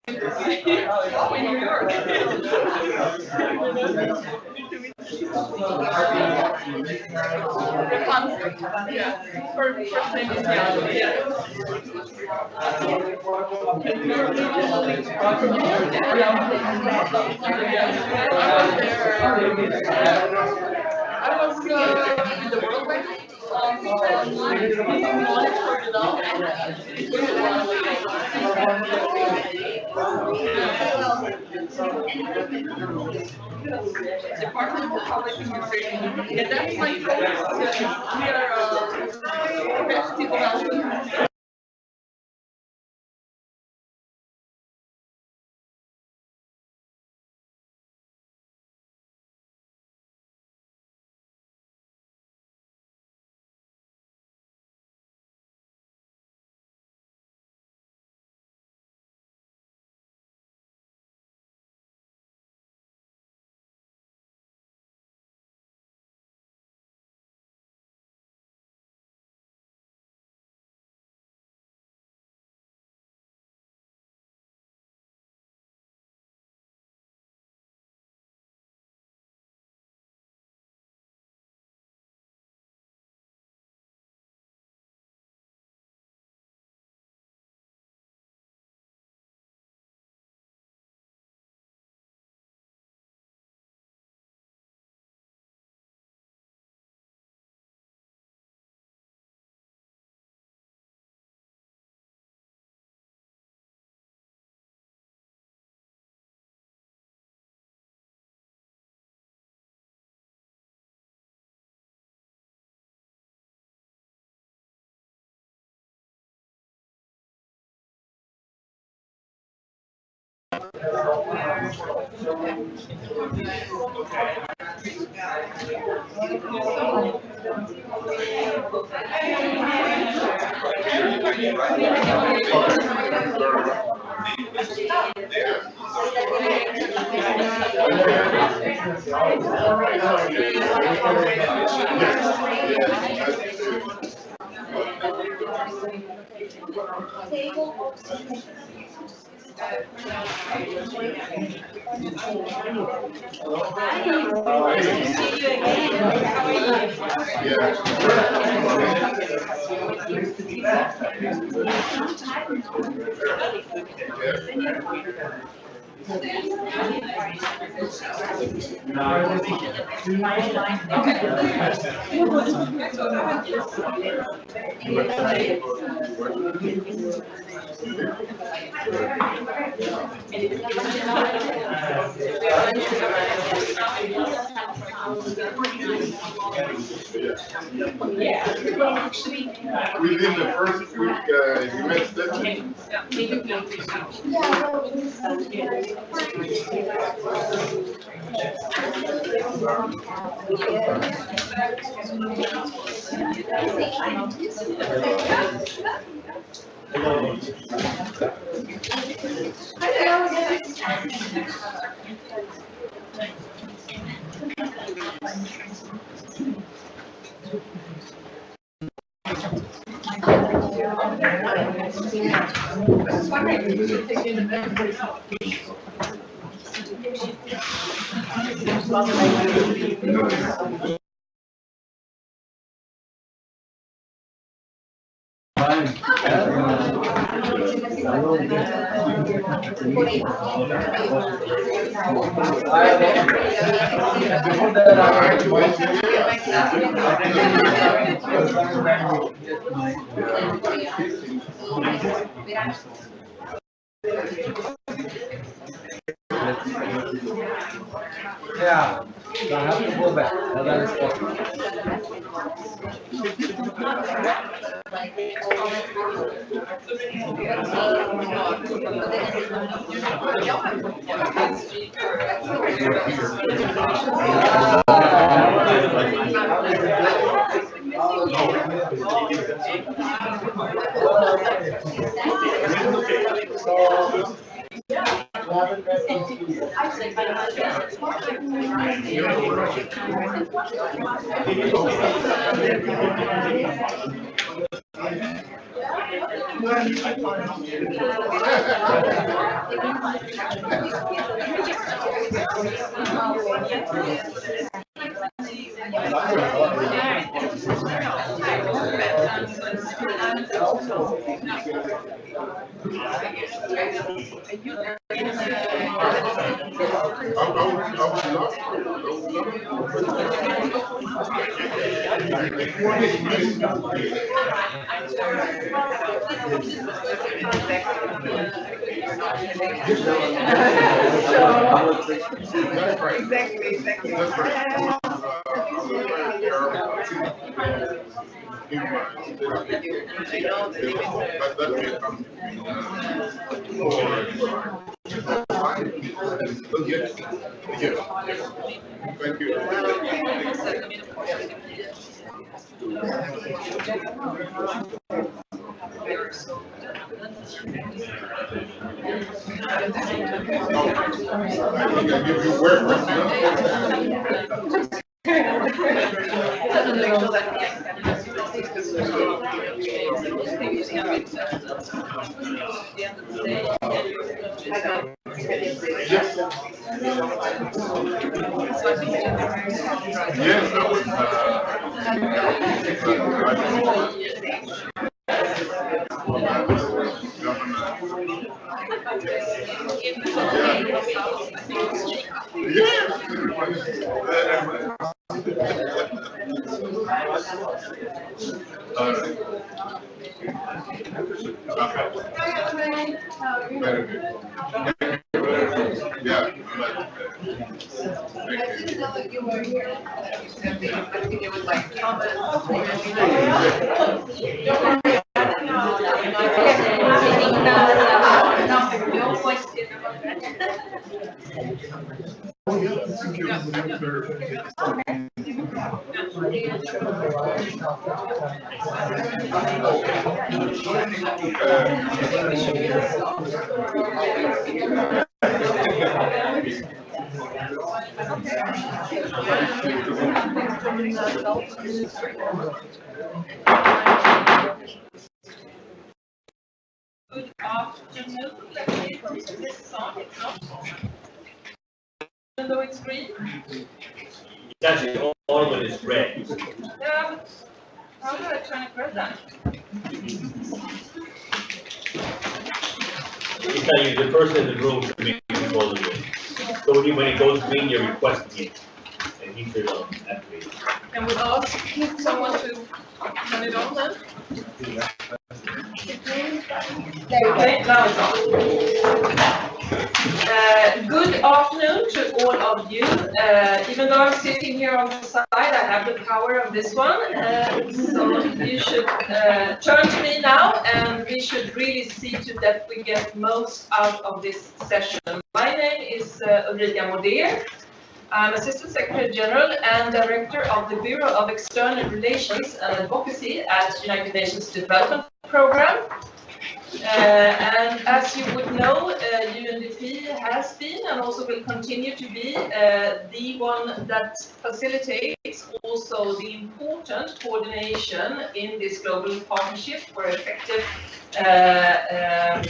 In New York. The concert. Yeah. First name is Yasha. Yeah. I was in the World Bank. Being knowledge for development. Department of Public Administration. Yeah, that's my focus. We are capacity development. Within the first week, you missed it. Yeah, so I have to go back. That is possible. Thank you. I think I give you work right now. Yes. Yes, that was yeah. Good afternoon. Let me put this on. It's not. Even though it's green. It's actually all of it is red. Yeah, but how do I turn it red then? It's tell you the person in the room should be controlling it. So when it goes green, you're requesting it, and he should activate it. Can we ask someone to turn it on then? Okay, now it's on. Good afternoon to all of you. Even though I'm sitting here on the side, I have the power of this one. So you should turn to me now, and we should really see to that we get most out of this session. My name is Ulrika Moder. I'm Assistant Secretary General and Director of the Bureau of External Relations and Advocacy at United Nations Development Program. And as you would know, UNDP has been and also will continue to be the one that facilitates also the important coordination in this global partnership for effective, a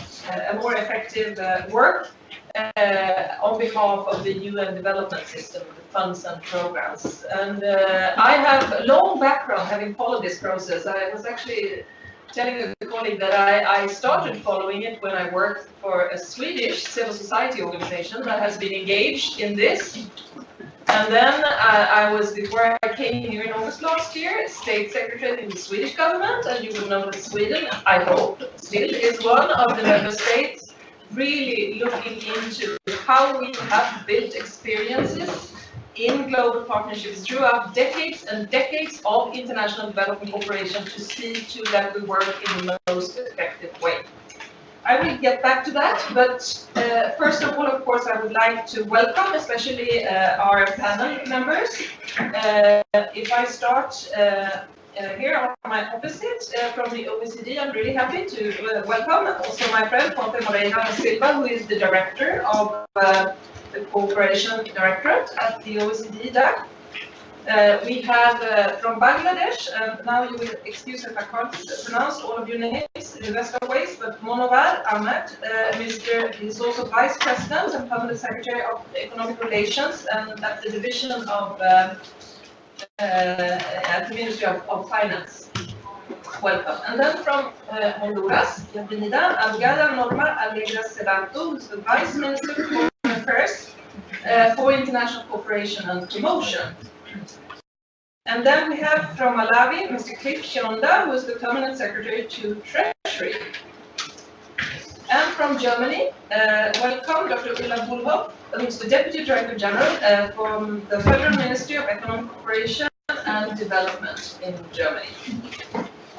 more effective work on behalf of the UN development system, the funds and programs. And I have a long background having followed this process. I was actually telling a colleague that I started following it when I worked for a Swedish civil society organization that has been engaged in this. And then I was, before I came here in August last year, State Secretary in the Swedish government, and you would know that Sweden, I hope, still is one of the member states really looking into how we have built experiences in global partnerships throughout decades and decades of international development cooperation to see to that we work in the most effective way. I will get back to that, but first of all, of course, I would like to welcome especially our panel members. If I start here on my opposite from the OECD, I'm really happy to welcome also my friend Ponte Moreira Silva, who is the director of the Cooperation Directorate at the OECD DAC. We have from Bangladesh, now you will excuse if I can't pronounce all of your names in the best of ways, but Monowar Ahmed, he's also Vice President and Permanent Secretary of Economic Relations and at the Division of at the Ministry of Finance. Welcome. And then from Honduras, Bienvenida Abgada Norma Alegra Sedato, who's the Vice Minister for Foreign Affairs for International Cooperation and Promotion. And then we have from Malawi, Mr. Cliff Shonda, who is the Permanent Secretary to Treasury. And from Germany, welcome Dr. Ulla Bulhoff, who is the Deputy Director General from the Federal Ministry of Economic Cooperation and Development in Germany.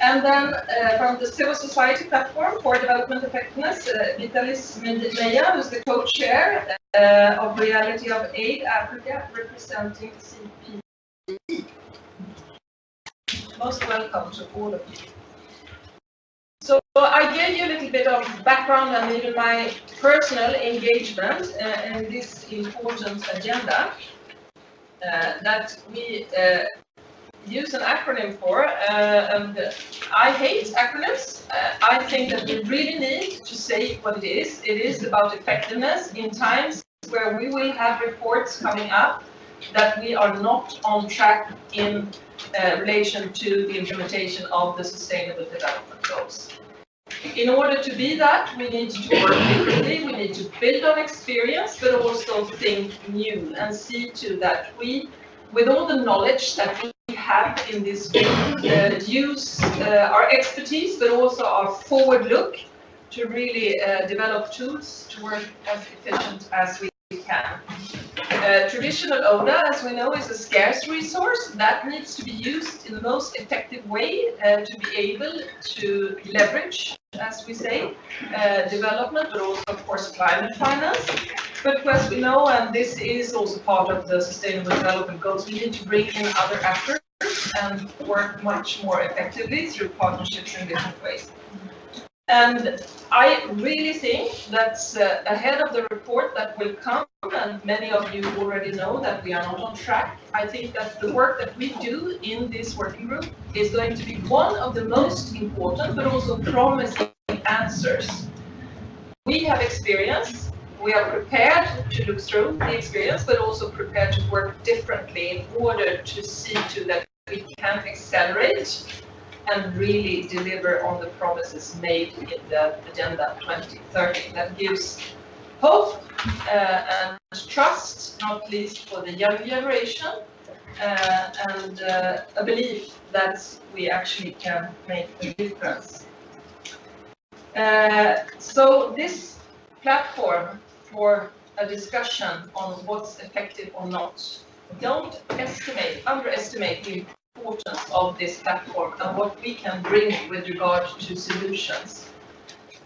And then from the Civil Society Platform for Development Effectiveness, Vitalis Meya, who is the co-chair of Reality of Aid Africa, representing CPD. Most welcome to all of you. So I gave you a little bit of background and even my personal engagement in this important agenda that we use an acronym for, and I hate acronyms. I think that we really need to say what it is. It is about effectiveness in times where we will have reports coming up that we are not on track in relation to the implementation of the Sustainable Development Goals. In order to be that, we need to work differently, we need to build on experience, but also think new and see to that we, with all the knowledge that we have in this field, use our expertise, but also our forward look to really develop tools to work as efficient as we can. Traditional ODA, as we know, is a scarce resource that needs to be used in the most effective way to be able to leverage as we say, development, but also, of course, climate finance. But as we know, and this is also part of the Sustainable Development Goals, we need to bring in other actors and work much more effectively through partnerships in different ways. And I really think that's ahead of the report that will come, and many of you already know that we are not on track. I think that the work that we do in this working group is going to be one of the most important, but also promising answers. We have experience, we are prepared to look through the experience, but also prepared to work differently in order to see to that we can accelerate and really deliver on the promises made in the Agenda 2030. That gives hope and trust, not least for the young generation, and a belief that we actually can make a difference. So this platform for a discussion on what's effective or not, don't underestimate the importance of this platform and what we can bring with regard to solutions.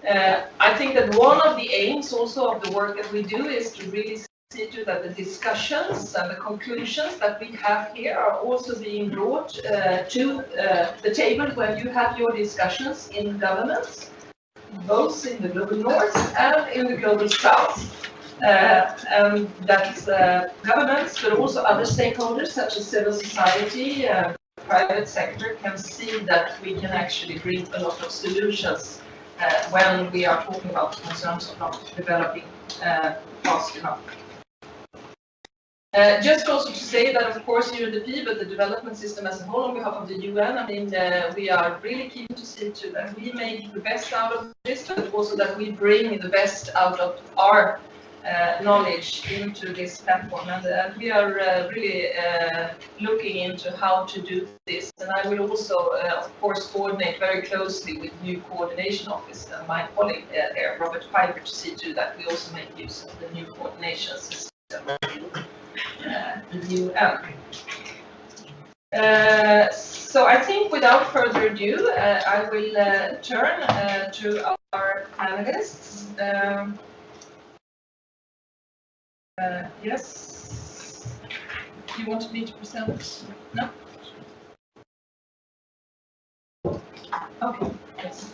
I think that one of the aims also of the work that we do is to really see to that the discussions and the conclusions that we have here are also being brought to the table when you have your discussions in governments, both in the global north and in the global south. And that governments, but also other stakeholders such as civil society, private sector, can see that we can actually bring a lot of solutions when we are talking about concerns of not developing fast enough. Just also to say that, of course, UNDP, but the development system as a whole, on behalf of the UN, I mean, we are really keen to see to that we make the best out of this, but also that we bring the best out of our knowledge into this platform, and we are really looking into how to do this. And I will also, of course, coordinate very closely with new coordination office and my colleague there, Robert Piper, to see to that we also make use of the new coordination system in the UN. So I think without further ado, I will turn to our panelists. Yes. Do you want me to present? No? Okay. Yes.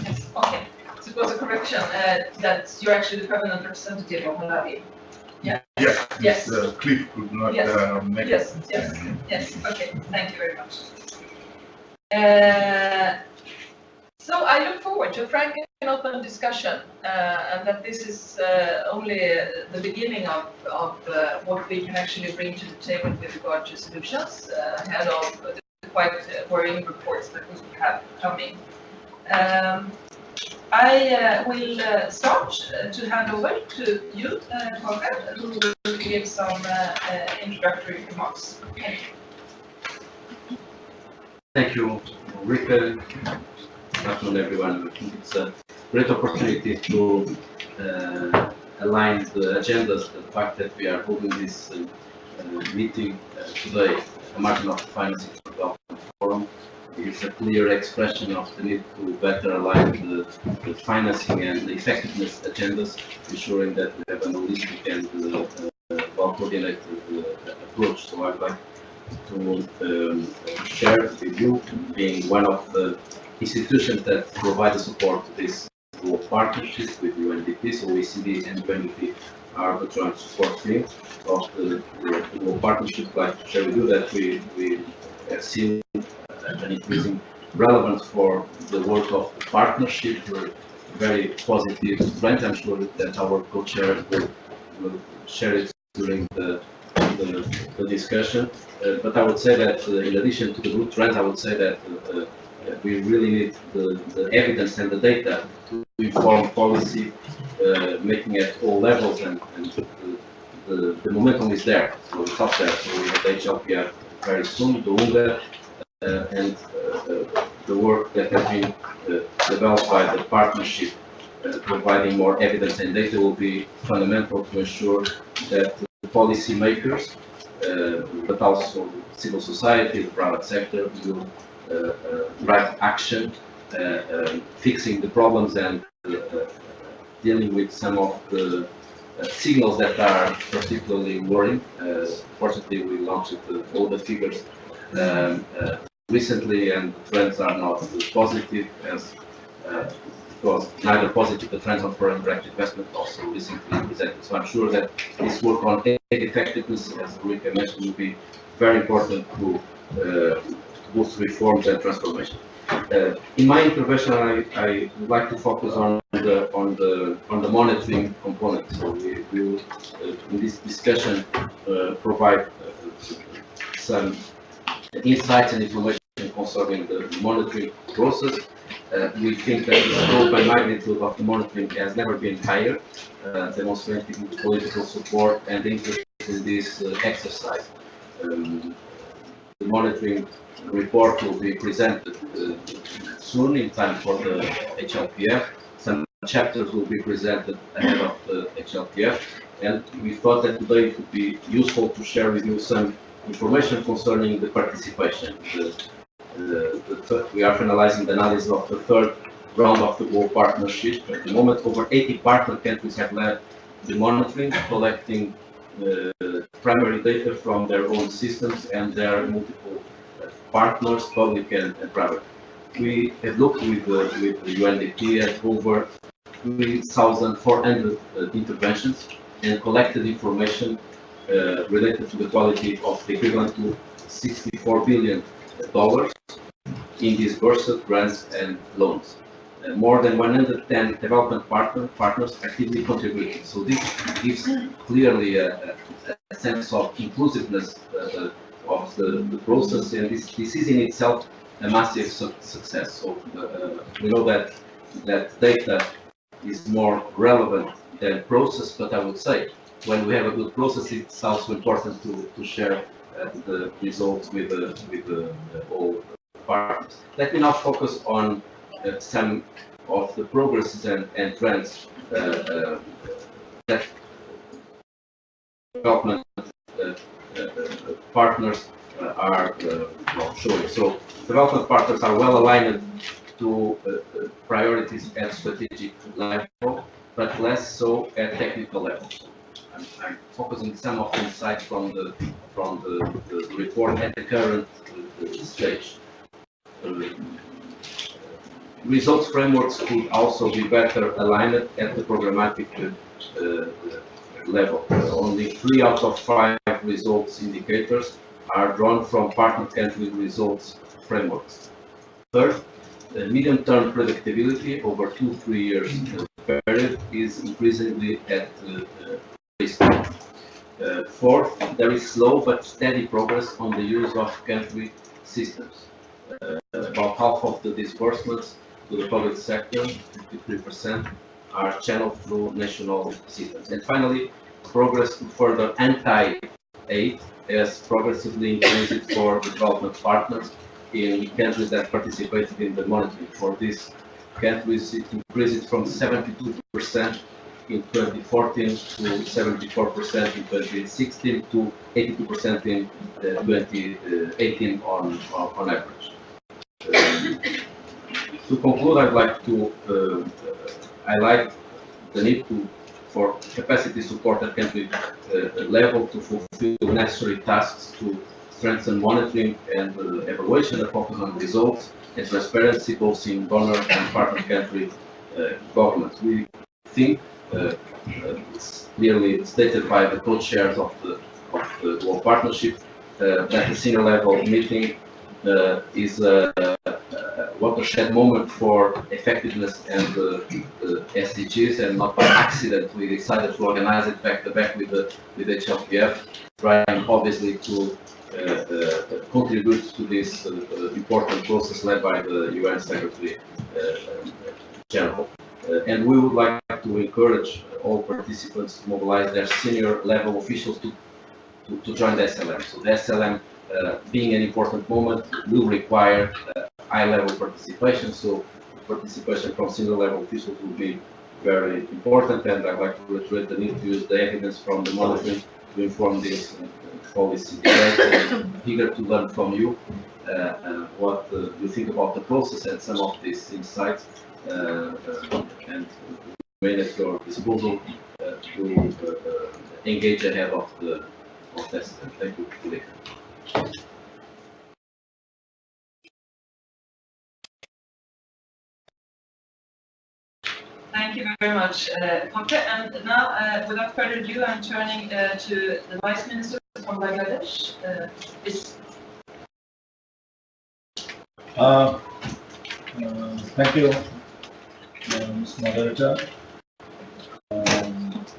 Yes. Okay. So it was a correction that you're actually the permanent representative of Malawi. Yeah. Yes. Yes. Cliff could not make yes. Yes. Yes. Okay. Thank you very much. So I look forward to a frank and open discussion, and that this is only the beginning of what we can actually bring to the table with regard to solutions ahead of the quite worrying reports that we have coming. I will start to hand over to you, Torger, who will give some introductory remarks. Thank you. Thank you, Rika. Good afternoon, everyone. I think it's a great opportunity to align the agendas. The fact that we are holding this meeting today, a margin of financing for development forum, is a clear expression of the need to better align the financing and the effectiveness agendas, ensuring that we have an holistic and well-coordinated approach. So I'd like to share with you, being one of the institutions that provide the support to this global partnership with UNDP. So OECD and UNDP are the joint support team of the global partnership. I'd like to share with you that we have seen an increasing relevance for the work of the partnership. We're very positive trend. I'm sure that our co-chair will share it during the discussion. But I would say that in addition to the good trends, I would say that we really need the evidence and the data to inform policy making at all levels, and the momentum is there. So it's up there. So we have HLPR very soon, the UNGA, and the work that has been developed by the partnership providing more evidence and data will be fundamental to ensure that the policy makers, but also civil society, the private sector, will drive action fixing the problems and dealing with some of the signals that are particularly worrying. Fortunately, we launched all the figures recently, and the trends are not positive, as it was neither positive. The trends on foreign direct investment also recently presented. So I'm sure that this work on effectiveness, as Ulrike mentioned, will be very important to boost reforms and transformation. In my intervention, I would like to focus on the monitoring component. So we will, in this discussion, provide some insights and information concerning the monitoring process. We think that the scope and magnitude of the monitoring has never been higher, demonstrating political support and interest in this exercise. The monitoring report will be presented soon in time for the HLPF. Some chapters will be presented ahead of the HLPF, and we thought that today it would be useful to share with you some information concerning the participation. We are finalizing the analysis of the third round of the Global Partnership. At the moment, over 80 partner countries have led the monitoring, collecting primary data from their own systems and their multiple partners, public and private. We have looked with the UNDP at over 3,400 interventions and collected information related to the quality of the equivalent to $64 billion in disbursed grants and loans. More than 110 development partners actively contributing. So this gives clearly a sense of inclusiveness of the process, and this is in itself a massive success. So we know that data is more relevant than process, but I would say when we have a good process, it's also important to share the results with all partners. Let me now focus on some of the progresses and trends that development partners are showing. So development partners are well aligned to priorities at strategic level, but less so at technical level. I'm focusing some of the insights from the report at the current stage. Results frameworks could also be better aligned at the programmatic level. Only 3 out of 5 results indicators are drawn from partner country results frameworks. Third, medium-term predictability over 2-3 years period is increasingly at risk. Fourth, there is slow but steady progress on the use of country systems. About half of the disbursements to the public sector, 53%, are channeled through national systems. And finally, progress to further anti-aid has progressively increased for development partners in countries that participated in the monitoring. For these countries, it increased from 72% in 2014 to 74% in 2016 to 82% in 2018 on average. To conclude, I'd like to highlight the need for capacity support at country level to fulfill necessary tasks to strengthen monitoring and evaluation, and focus on results and transparency both in donor and partner country governments. We think it's clearly stated by the co-chairs of the Global Partnership that the senior level meeting is a watershed moment for effectiveness and the SDGs, and not by accident we decided to organize it back to back with HLPF, trying obviously to contribute to this important process led by the UN Secretary General. And we would like to encourage all participants to mobilize their senior level officials to join the SLM. So the SLM, being an important moment, will require high-level participation. So participation from senior level officials will be very important, and I'd like to reiterate the need to use the evidence from the monitoring to inform this policy debate. I'm eager to learn from you what you think about the process and some of these insights, and remain at your disposal to engage ahead of this. Thank you, Julie. Thank you very much, Pape. And now, without further ado, I'm turning to the Vice Minister from Bangladesh. Thank you, Ms. Moderator,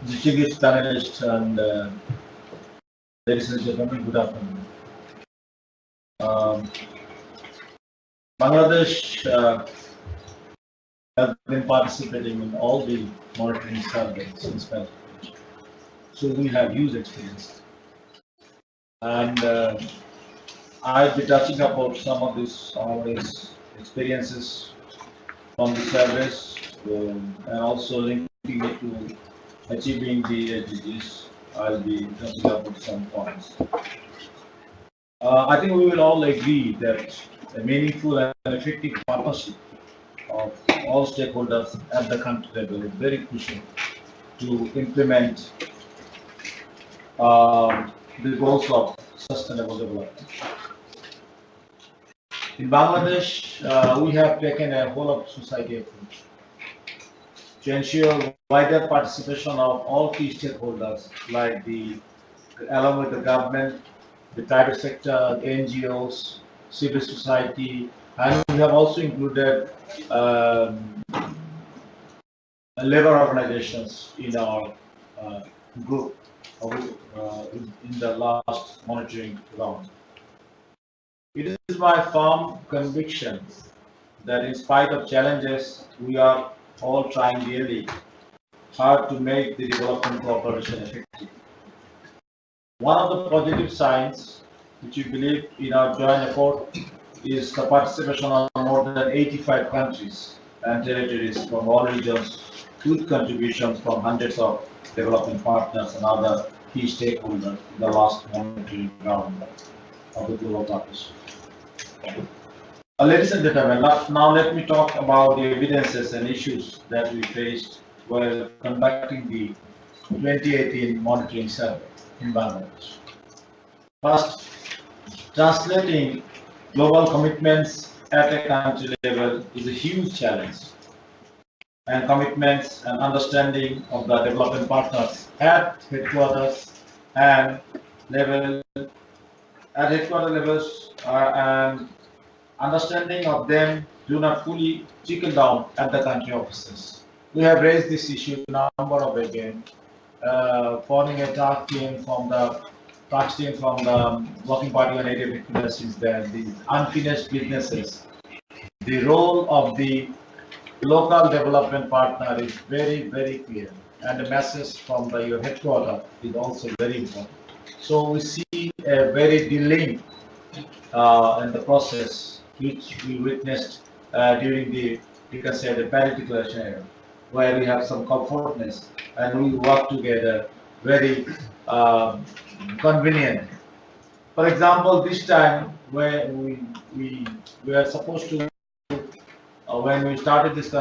distinguished panelists, and ladies and gentlemen, good afternoon. Bangladesh has been participating in all the monitoring surveys since 2020. So we have huge experience. And I'll be touching about some of these experiences from the surveys and also linking it to achieving the SDGs. I'll be touching about some points. I think we will all agree that a meaningful and effective partnership of all stakeholders at the country level is very crucial to implement the goals of sustainable development. In Bangladesh, we have taken a whole of society approach to ensure wider participation of all key stakeholders, like along with the government, the private sector, NGOs, civil society, and we have also included labor organizations in our group in the last monitoring round. It is my firm conviction that in spite of challenges, we are all trying really hard to make the development cooperation effective. One of the positive signs which we believe in our joint effort is the participation of more than 85 countries and territories from all regions, with contributions from hundreds of development partners and other key stakeholders in the last monitoring round of the global partnership. Ladies and gentlemen, now let me talk about the evidences and issues that we faced while conducting the 2018 monitoring survey in Bangladesh. First, translating global commitments at a country level is a huge challenge, and commitments and understanding of the development partners at headquarters and headquarter levels and understanding of them do not fully trickle down at the country offices. We have raised this issue a number of again, forming a task team from the Working Party on Native Equipment since then. The unfinished businesses. The role of the local development partner is very, very clear, and the message from your headquarters is also very important. So we see a very delay in the process, which we witnessed during the Paris Declaration era, where we have some comfortness and we work together very convenient. For example, this time where we are supposed to, when we started this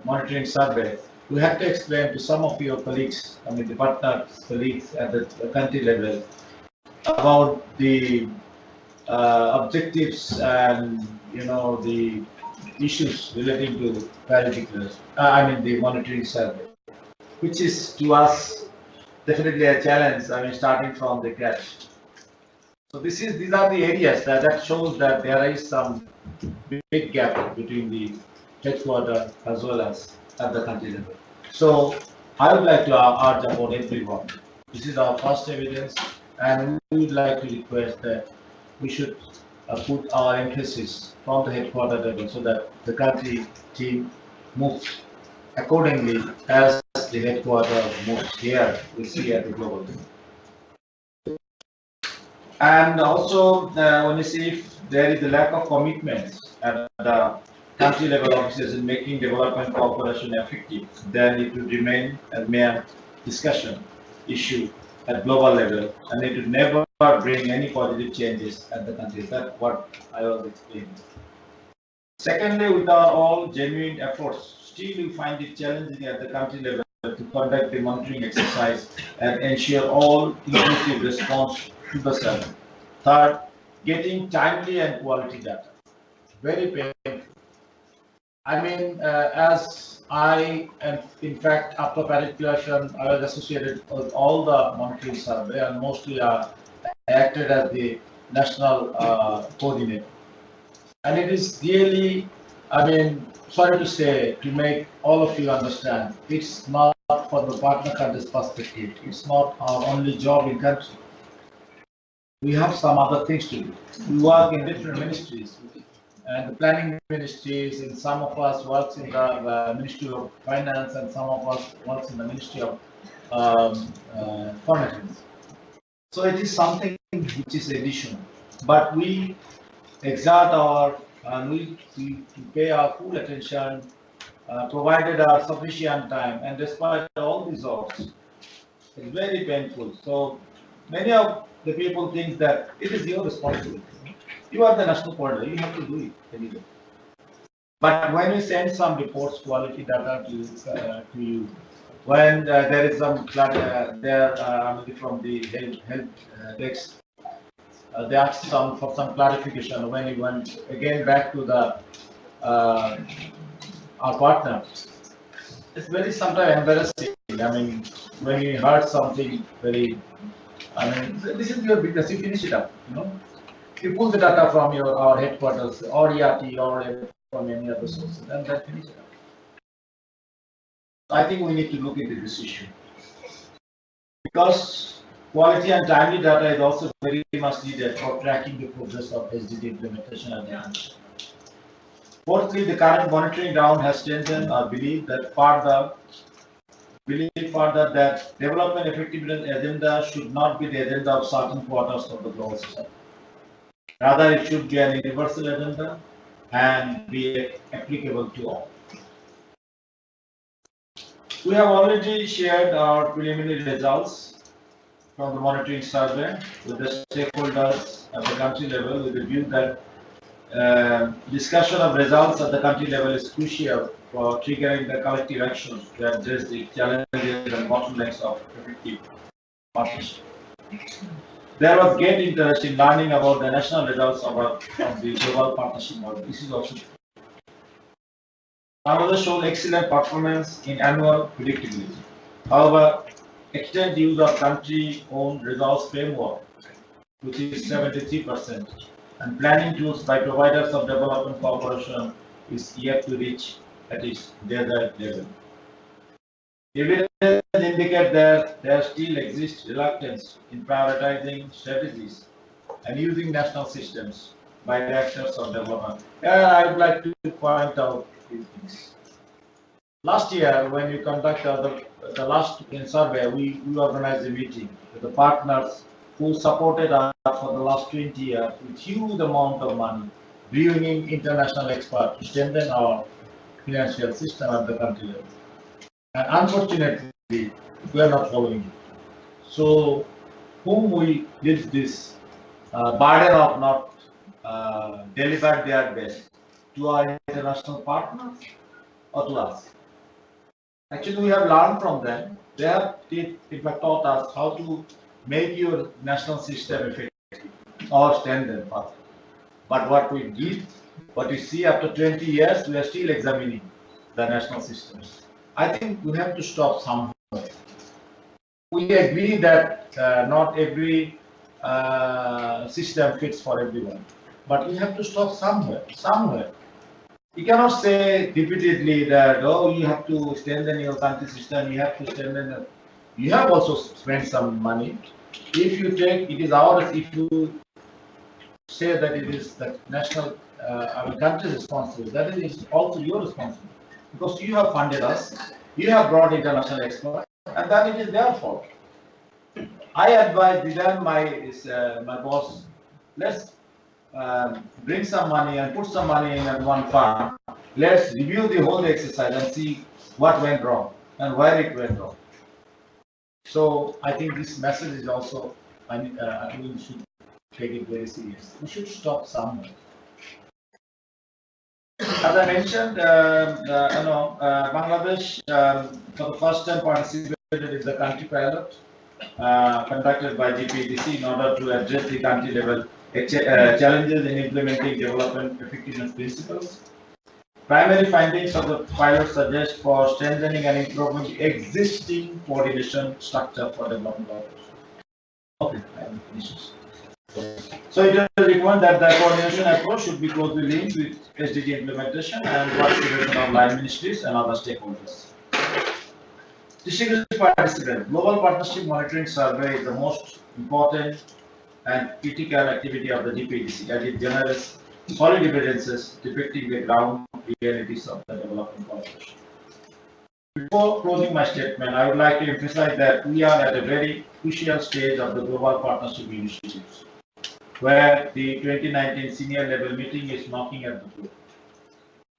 monitoring survey, we had to explain to some of your colleagues, I mean the partner colleagues at the country level, about the objectives and the issues relating to Paris Declaration, the monitoring survey, which is to us definitely a challenge. Starting from the crash. So these are the areas that shows that there is some big gap between the headquarters as well as at the country level. So I would like to urge upon everyone. This is our first evidence, and we would like to request that we should put our emphasis from the headquarters level so that the country team moves accordingly as the headquarters moves here, we see at the global level. And also, when you see if there is a lack of commitment at the country level offices in making development cooperation effective, then it will remain a mere discussion issue at global level, and it will never bring any positive changes at the country. That's what I was explaining. Secondly, with our all genuine efforts, still we find it challenging at the country level to conduct the monitoring exercise and ensure all inclusive response to the survey. Third, getting timely and quality data. Very painful. I mean, as I am, in fact, after participation, I was associated with all the monitoring survey and mostly acted as the national coordinator. And it is really, I mean, sorry to say, to make all of you understand, it's not for the partner countries' perspective. It's not our only job in country. We have some other things to do. We work in different ministries, and the planning ministries, and some of us works in the Ministry of Finance, and some of us works in the Ministry of Foreign Affairs. So it is something which is additional, but we exert our and we pay our full attention, provided our sufficient time, and despite all these odds, it's very painful. So many of the people think that it is your responsibility. You are the national coordinator, you have to do it anyway. But when you send some reports, quality data to you, when there is some from the health desk, they asked for some clarification when you went again back to the our partner. It's very sometimes embarrassing. I mean, when you heard something very, I mean, this is your business. You finish it up. You know, you pull the data from our headquarters or ERT or from any other source, and then finish it up. I think we need to look into this issue because quality and timely data is also very much needed for tracking the progress of SDG implementation at the end. Fourthly, the current monitoring round has strengthened our belief further that development effectiveness agenda should not be the agenda of certain quarters of the global society. Rather, it should be an universal agenda and be applicable to all. We have already shared our preliminary results from the monitoring survey with the stakeholders at the country level with the view that discussion of results at the country level is crucial for triggering the collective action to address the challenges and bottlenecks of effective partnership. There was great interest in learning about the national results of the global partnership model. This is also true. Another showed excellent performance in annual predictability. However, extended use of country-owned results framework, which is 73%, and planning tools by providers of development cooperation is yet to reach at its desired level. Evidence indicates that there still exists reluctance in prioritizing strategies and using national systems by the actors of development. I would like to point out a few things. Last year, when we conducted the last survey, we organized a meeting with the partners who supported us for the last 20 years with huge amount of money, bringing international experts to strengthen our financial system at the country level. And unfortunately, we are not following it. So, whom we did this burden of not deliver their best, to our international partners or to us? Actually, we have learned from them. They have, in fact, taught us how to make your national system effective or strengthen further. But what we did, what we see after 20 years, we are still examining the national systems. I think we have to stop somewhere. We agree that not every system fits for everyone, but we have to stop somewhere. You cannot say repeatedly that, oh, you have to strengthen your country system, you have to strengthen it. You have also spent some money. If you take, it is ours, if you say that it is the national, our country's responsibility, that is also your responsibility. Because you have funded us, you have brought international experts, and then it is their fault. I advise then my boss, let's bring some money and put some money in one fund. Let's review the whole exercise and see what went wrong and where it went wrong. So I think this message is also we should take it very serious. We should stop somewhere. As I mentioned, Bangladesh for the first time participated in the country pilot conducted by GPDC in order to address the country level challenges in implementing development effectiveness principles. Primary findings of the pilot suggest for strengthening and improving the existing coordination structure for development cooperation. Okay, I am finished. So it is recommended that the coordination approach should be closely linked with SDG implementation and participation of line ministries and other stakeholders. Distinguished participants, Global Partnership Monitoring Survey is the most important and critical activity of the GPDC, as it generates solid evidences depicting the ground realities of the development cooperation. Before closing my statement, I would like to emphasize that we are at a very crucial stage of the global partnership initiatives, where the 2019 senior level meeting is knocking at the door.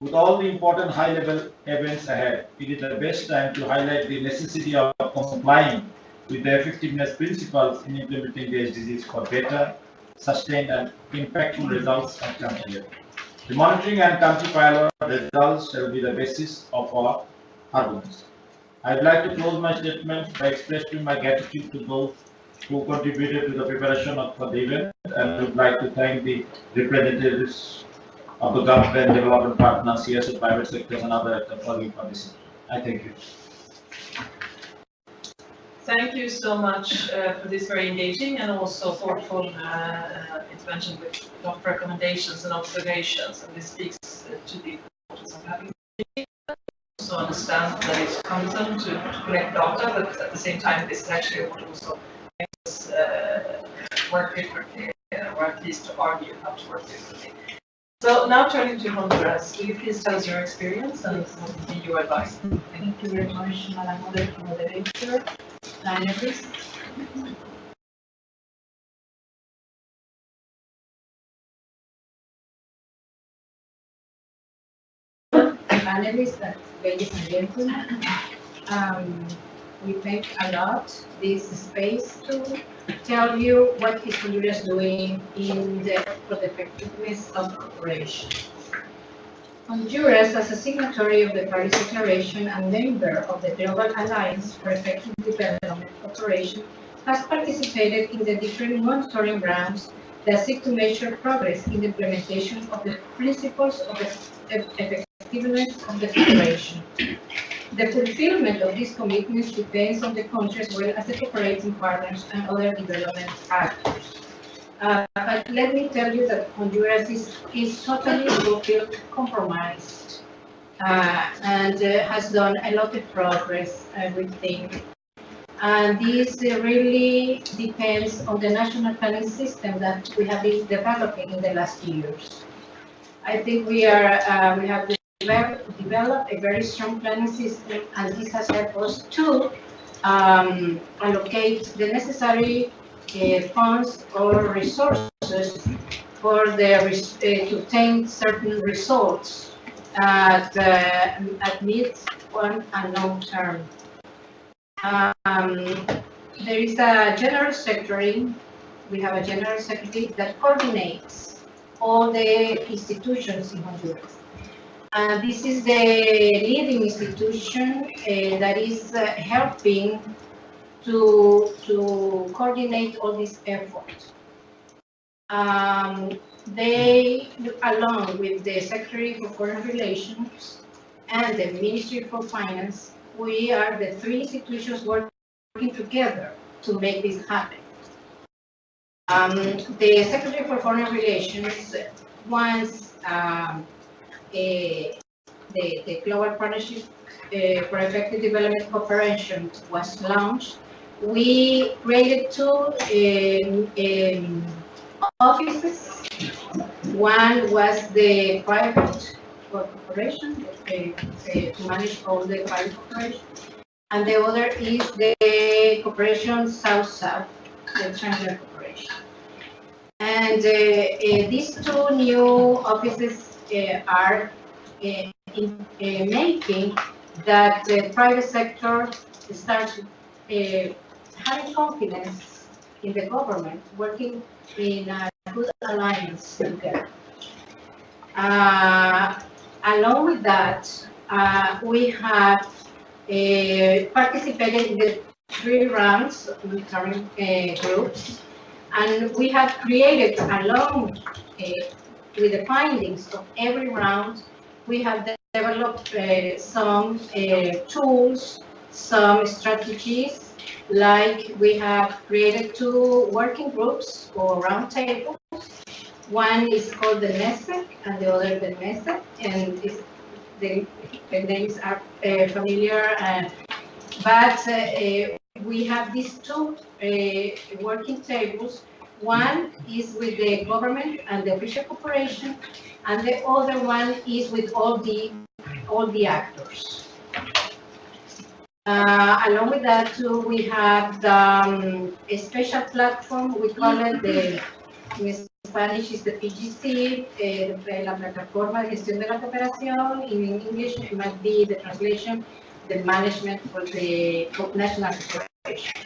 With all the important high-level events ahead, it is the best time to highlight the necessity of complying with the effectiveness principles in implementing the SDGs for better, sustained, and impactful results at country level. The monitoring and country pilot results shall be the basis of our arguments. I would like to close my statement by expressing my gratitude to those who contributed to the preparation of the event, and would like to thank the representatives of the government, development partners, CSO, private sectors, and other actors for the participation. I thank you. Thank you so much for this very engaging and also thoughtful intervention with a lot of recommendations and observations. And this speaks to the importance of having also understand that it's cumbersome to collect data, but at the same time, this is actually what also makes us work differently, or at least to argue how to work differently. So now turning to Honduras, will you please tell us your experience and what would be your advice? Thank you very much, Madam Moderator. Panelists. Panelists, ladies and gentlemen, we thank a lot this space to tell you what is Honduras doing for the effectiveness of cooperation. Honduras, as a signatory of the Paris Declaration and member of the Global Alliance for Effective Development Cooperation, has participated in the different monitoring rounds that seek to measure progress in the implementation of the principles of effectiveness of the cooperation. The fulfillment of these commitments depends on the country as well as the cooperating partners and other development actors. But let me tell you that Honduras is totally fulfilled, compromised, and has done a lot of progress, we think. And this really depends on the national planning system that we have been developing in the last years. I think we have developed a very strong planning system, and this has helped us to allocate the necessary funds or resources for to obtain certain results at mid, one, and long term. There is a general secretary. We have a general secretary that coordinates all the institutions in Honduras. This is the leading institution that is helping to coordinate all this effort. They, along with the Secretary for Foreign Relations and the Ministry for Finance, we are the three institutions working together to make this happen. The Secretary for Foreign Relations, once the Global Partnership for Effective Development Cooperation was launched, we created two offices. One was the private corporation to manage all the private corporation, and the other is the corporation South-South, the Triangular Corporation. And these two new offices are making that the private sector starts having confidence in the government working in a good alliance together. Along with that, we have participated in the 3 rounds of monitoring groups, and we have created, along with the findings of every round, we have developed some tools, some strategies, like we have created 2 working groups or roundtables. One is called the MESEC and the other the MESEC, and the names are familiar, but we have these 2 working tables. One is with the government and the official corporation, and the other one is with all the actors. Along with that too, we have a special platform. We call it in Spanish is the PGC, la Plataforma de Gestión de la Cooperación. In English, it might be the translation, the management for the national cooperation.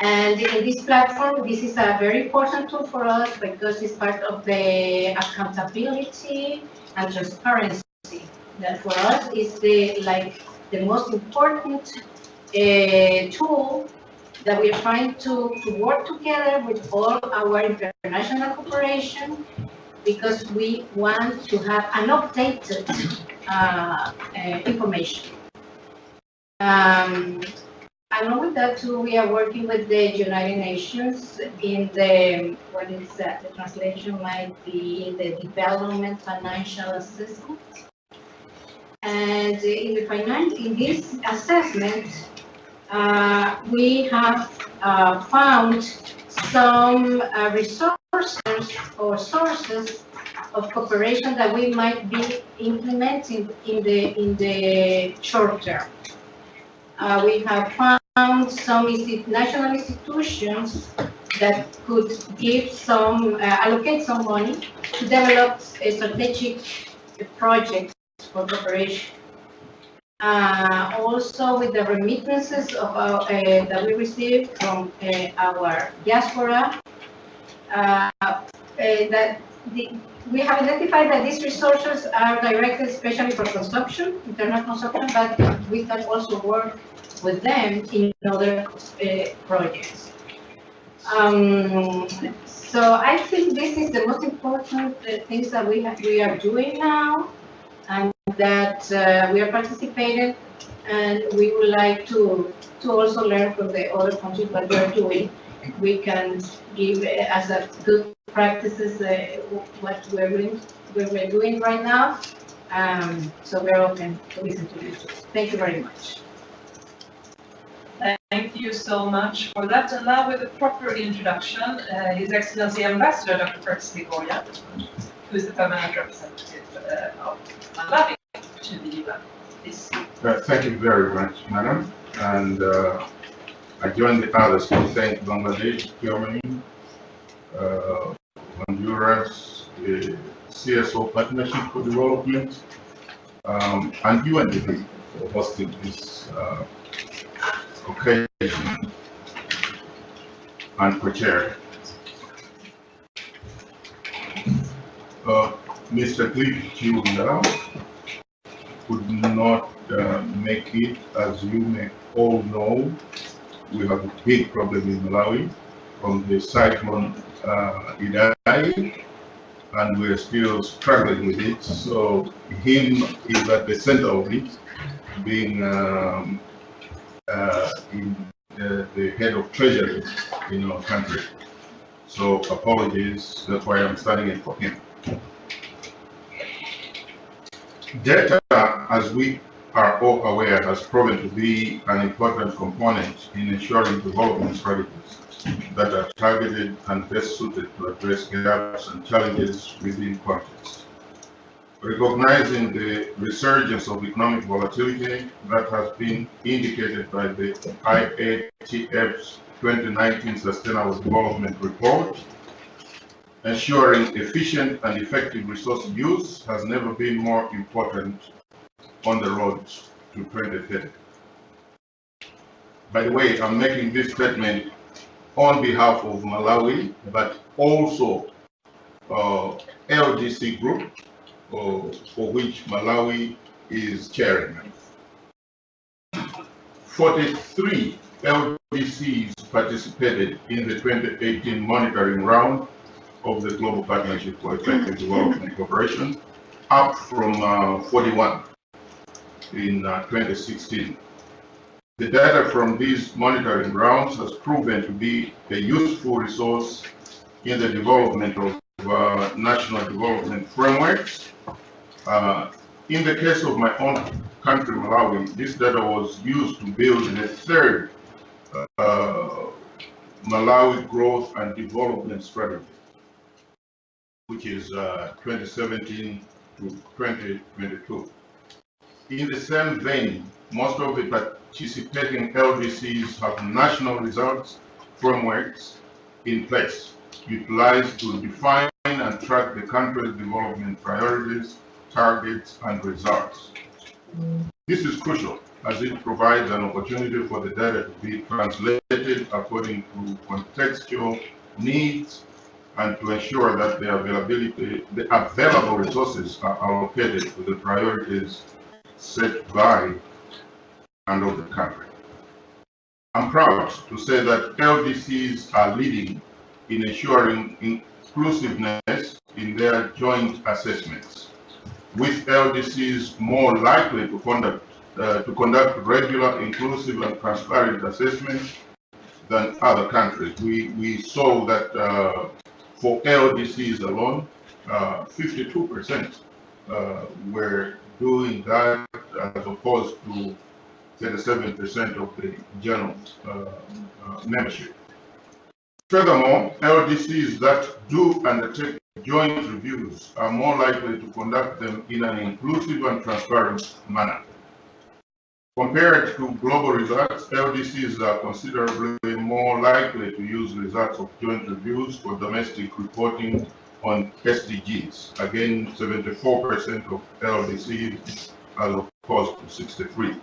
And in this platform, this is a very important tool for us because it's part of the accountability and transparency. That for us is the most important tool that we are trying to work together with all our international cooperation, because we want to have an updated information. Along with that too, we are working with the United Nations in the, the translation might be the Development Financial Assessment. And in this assessment, we have found some resources or sources of cooperation that we might be implementing in the short term. We have found some national institutions that could give allocate some money to develop a strategic project for cooperation. Also with the remittances of that we received from our diaspora, we have identified that these resources are directed especially for consumption, internal consumption, but we can also work with them in other projects. So I think this is the most important things that we are doing now, and that we are participating, and we would like to also learn from the other countries what they're doing. We can give as a good practices what we're doing right now. So we're open to listen to you. Thank you very much. Thank you so much for that. And now with a proper introduction, His Excellency Ambassador Dr. Curtis Ligoya, who is the permanent representative of Malawi to the UN. Please. Thank you very much, Madam. And I join the others to thank Bangladesh, Germany, Honduras, the CSO Partnership for Development, and UNDP for hosting this occasion and co-chair. Mr. Cliff Chiunda could not make it. As you may all know, we have a big problem in Malawi from the cyclone Idai, and we're still struggling with it. So him is at the center of it, being the head of treasury in our country. So apologies, that's why I'm standing in for him. Data, as we are all aware, has proven to be an important component in ensuring development strategies that are targeted and best suited to address gaps and challenges within contexts. Recognizing the resurgence of economic volatility that has been indicated by the IATF's 2019 Sustainable Development Report, ensuring efficient and effective resource use has never been more important on the road to 2030. By the way, I'm making this statement on behalf of Malawi, but also LDC group, for which Malawi is chairing. 43 LDCs participated in the 2018 monitoring round of the Global Partnership for Effective Development Cooperation, up from 41 in 2016. The data from these monitoring rounds has proven to be a useful resource in the development of national development frameworks. In the case of my own country, Malawi, this data was used to build the third Malawi Growth and Development Strategy, which is 2017 to 2022. In the same vein, most of the participating LDCs have national results frameworks in place, utilized to define and track the country's development priorities, targets, and results. This is crucial as it provides an opportunity for the data to be translated according to contextual needs and to ensure that the available resources are allocated to the priorities set by and of the country. I'm proud to say that LDCs are leading in ensuring inclusiveness in their joint assessments, with LDCs more likely to conduct regular, inclusive, and transparent assessments than other countries. We saw that for LDCs alone, 52% were doing that, as opposed to 37% of the general membership. Furthermore, LDCs that do undertake joint reviews are more likely to conduct them in an inclusive and transparent manner. Compared to global results, LDCs are considerably more likely to use results of joint reviews for domestic reporting on SDGs. Again, 74% of LDCs as opposed to 63.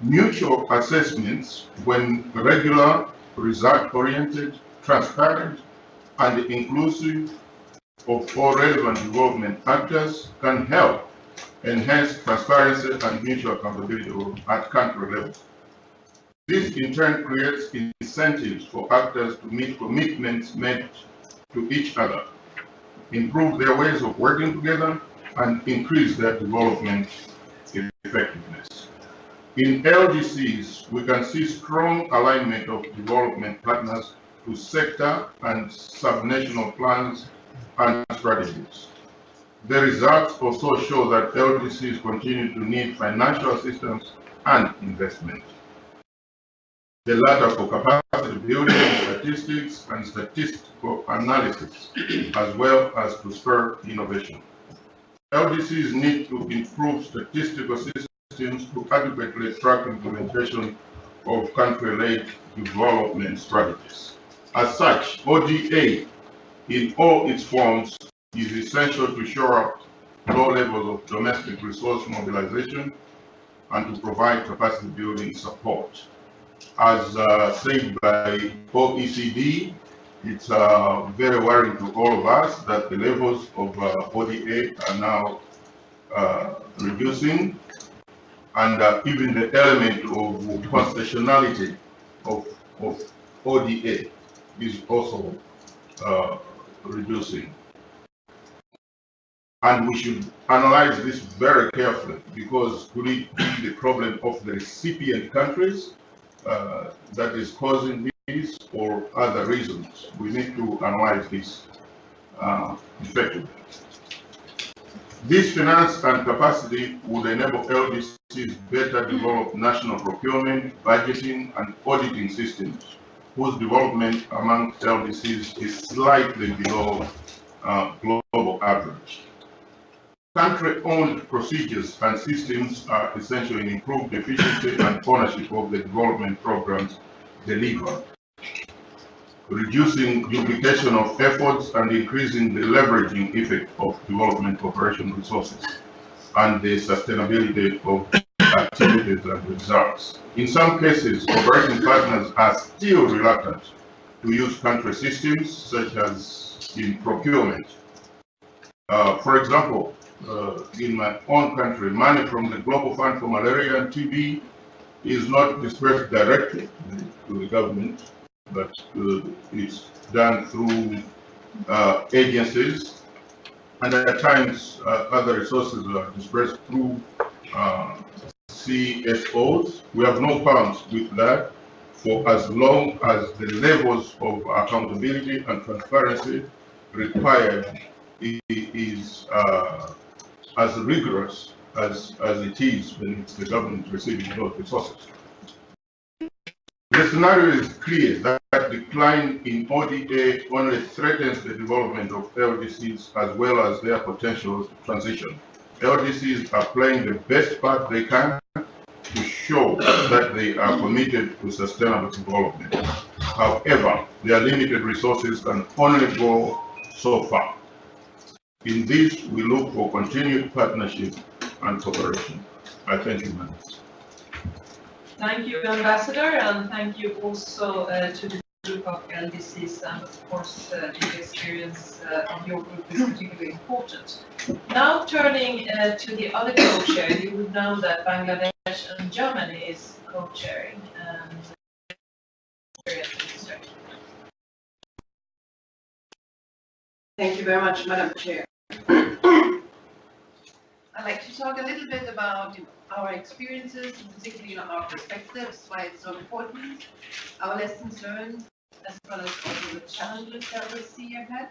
Mutual assessments, when regular, result-oriented, transparent, and inclusive of all relevant development actors, can help enhance transparency and mutual accountability at country level. This in turn creates incentives for actors to meet commitments made to each other, improve their ways of working together, and increase their development effectiveness. In LDCs, we can see strong alignment of development partners to sector and subnational plans and strategies. The results also show that LDCs continue to need financial assistance and investment. The latter for capacity building, statistics, and statistical analysis, as well as to spur innovation. LDCs need to improve statistical systems to adequately track implementation of country-led development strategies. As such, ODA in all its forms is essential to shore up low levels of domestic resource mobilization and to provide capacity building support. As said by OECD, it's very worrying to all of us that the levels of ODA are now reducing, and even the element of constitutionality of ODA is also reducing. And we should analyze this very carefully, because could it be the problem of the recipient countries that is causing this, or other reasons? We need to analyze this effectively. This finance and capacity would enable LDCs better develop national procurement, budgeting, and auditing systems, whose development among LDCs is slightly below global average. Country-owned procedures and systems are essential in improved efficiency and ownership of the development programs delivered, reducing duplication of efforts and increasing the leveraging effect of development cooperation resources and the sustainability of activities and results. In some cases, cooperating partners are still reluctant to use country systems such as in procurement. For example, in my own country, money from the Global Fund for Malaria and TB is not dispersed directly to the government, but it's done through agencies, and at times other resources are dispersed through CSOs. We have no qualms with that for as long as the levels of accountability and transparency required is as rigorous as it is when it's the government receiving those resources. The scenario is clear that decline in ODA only threatens the development of LDCs as well as their potential transition. LDCs are playing the best part they can to show that they are committed to sustainable development. However, their limited resources can only go so far. In this, we look for continued partnership and cooperation. I thank you, Madam. Thank you, Ambassador, and thank you also to the group of LDCs, and of course the experience of your group is particularly important. Now turning to the other co-chair, you would know that Bangladesh and Germany is co-chairing. Thank you very much, Madam Chair. I'd like to talk a little bit about our experiences, particularly our perspectives, why it's so important, our lessons learned, as well as also the challenges that we see ahead.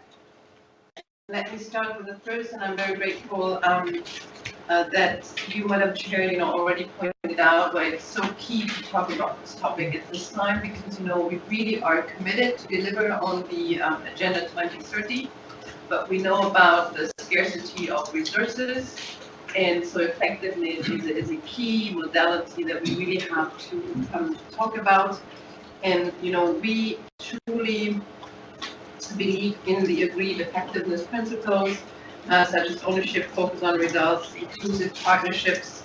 Let me start with the first, and I'm very grateful that you, Madam Chair, already pointed out why it's so key to talk about this topic at this time, because we really are committed to deliver on the Agenda 2030, but we know about the scarcity of resources. And so effectiveness is a key modality that we really have to talk about. And, we truly believe in the agreed effectiveness principles, such as ownership, focus on results, inclusive partnerships,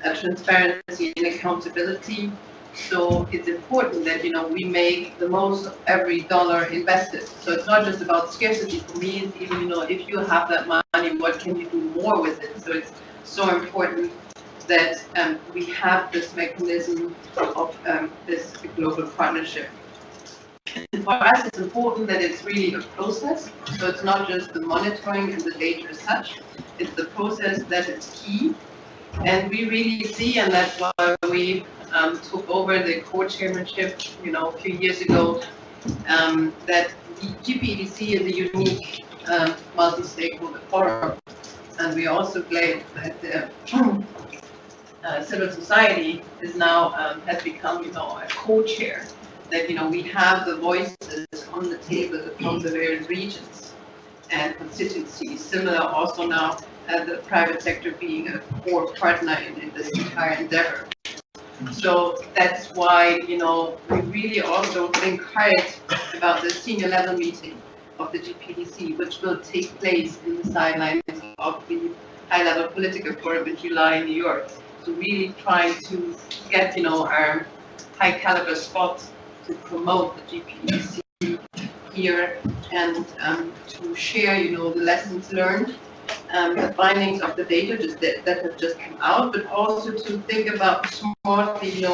transparency and accountability. So it's important that, we make the most of every dollar invested. So it's not just about scarcity for me, it's even, if you have that money, what can you do more with it? So it's so important that we have this mechanism of this global partnership. And for us, it's important that it's really a process. So it's not just the monitoring and the data as such, it's the process that is key. And we really see, and that's why we took over the co-chairmanship, a few years ago, that the GPDC is a unique multi-stakeholder forum. And we are also glad that the civil society is now has become, a co-chair. That we have the voices on the table from the various regions and constituencies. Similar also now the private sector being a core partner in this entire endeavor. So that's why we really also think hard about the senior level meeting of the GPDC, which will take place in the sidelines of the high-level political forum in July in New York. So really trying to get, our high-caliber spot to promote the GPDC here and to share, the lessons learned, the findings of the data that have just come out, but also to think about smartly,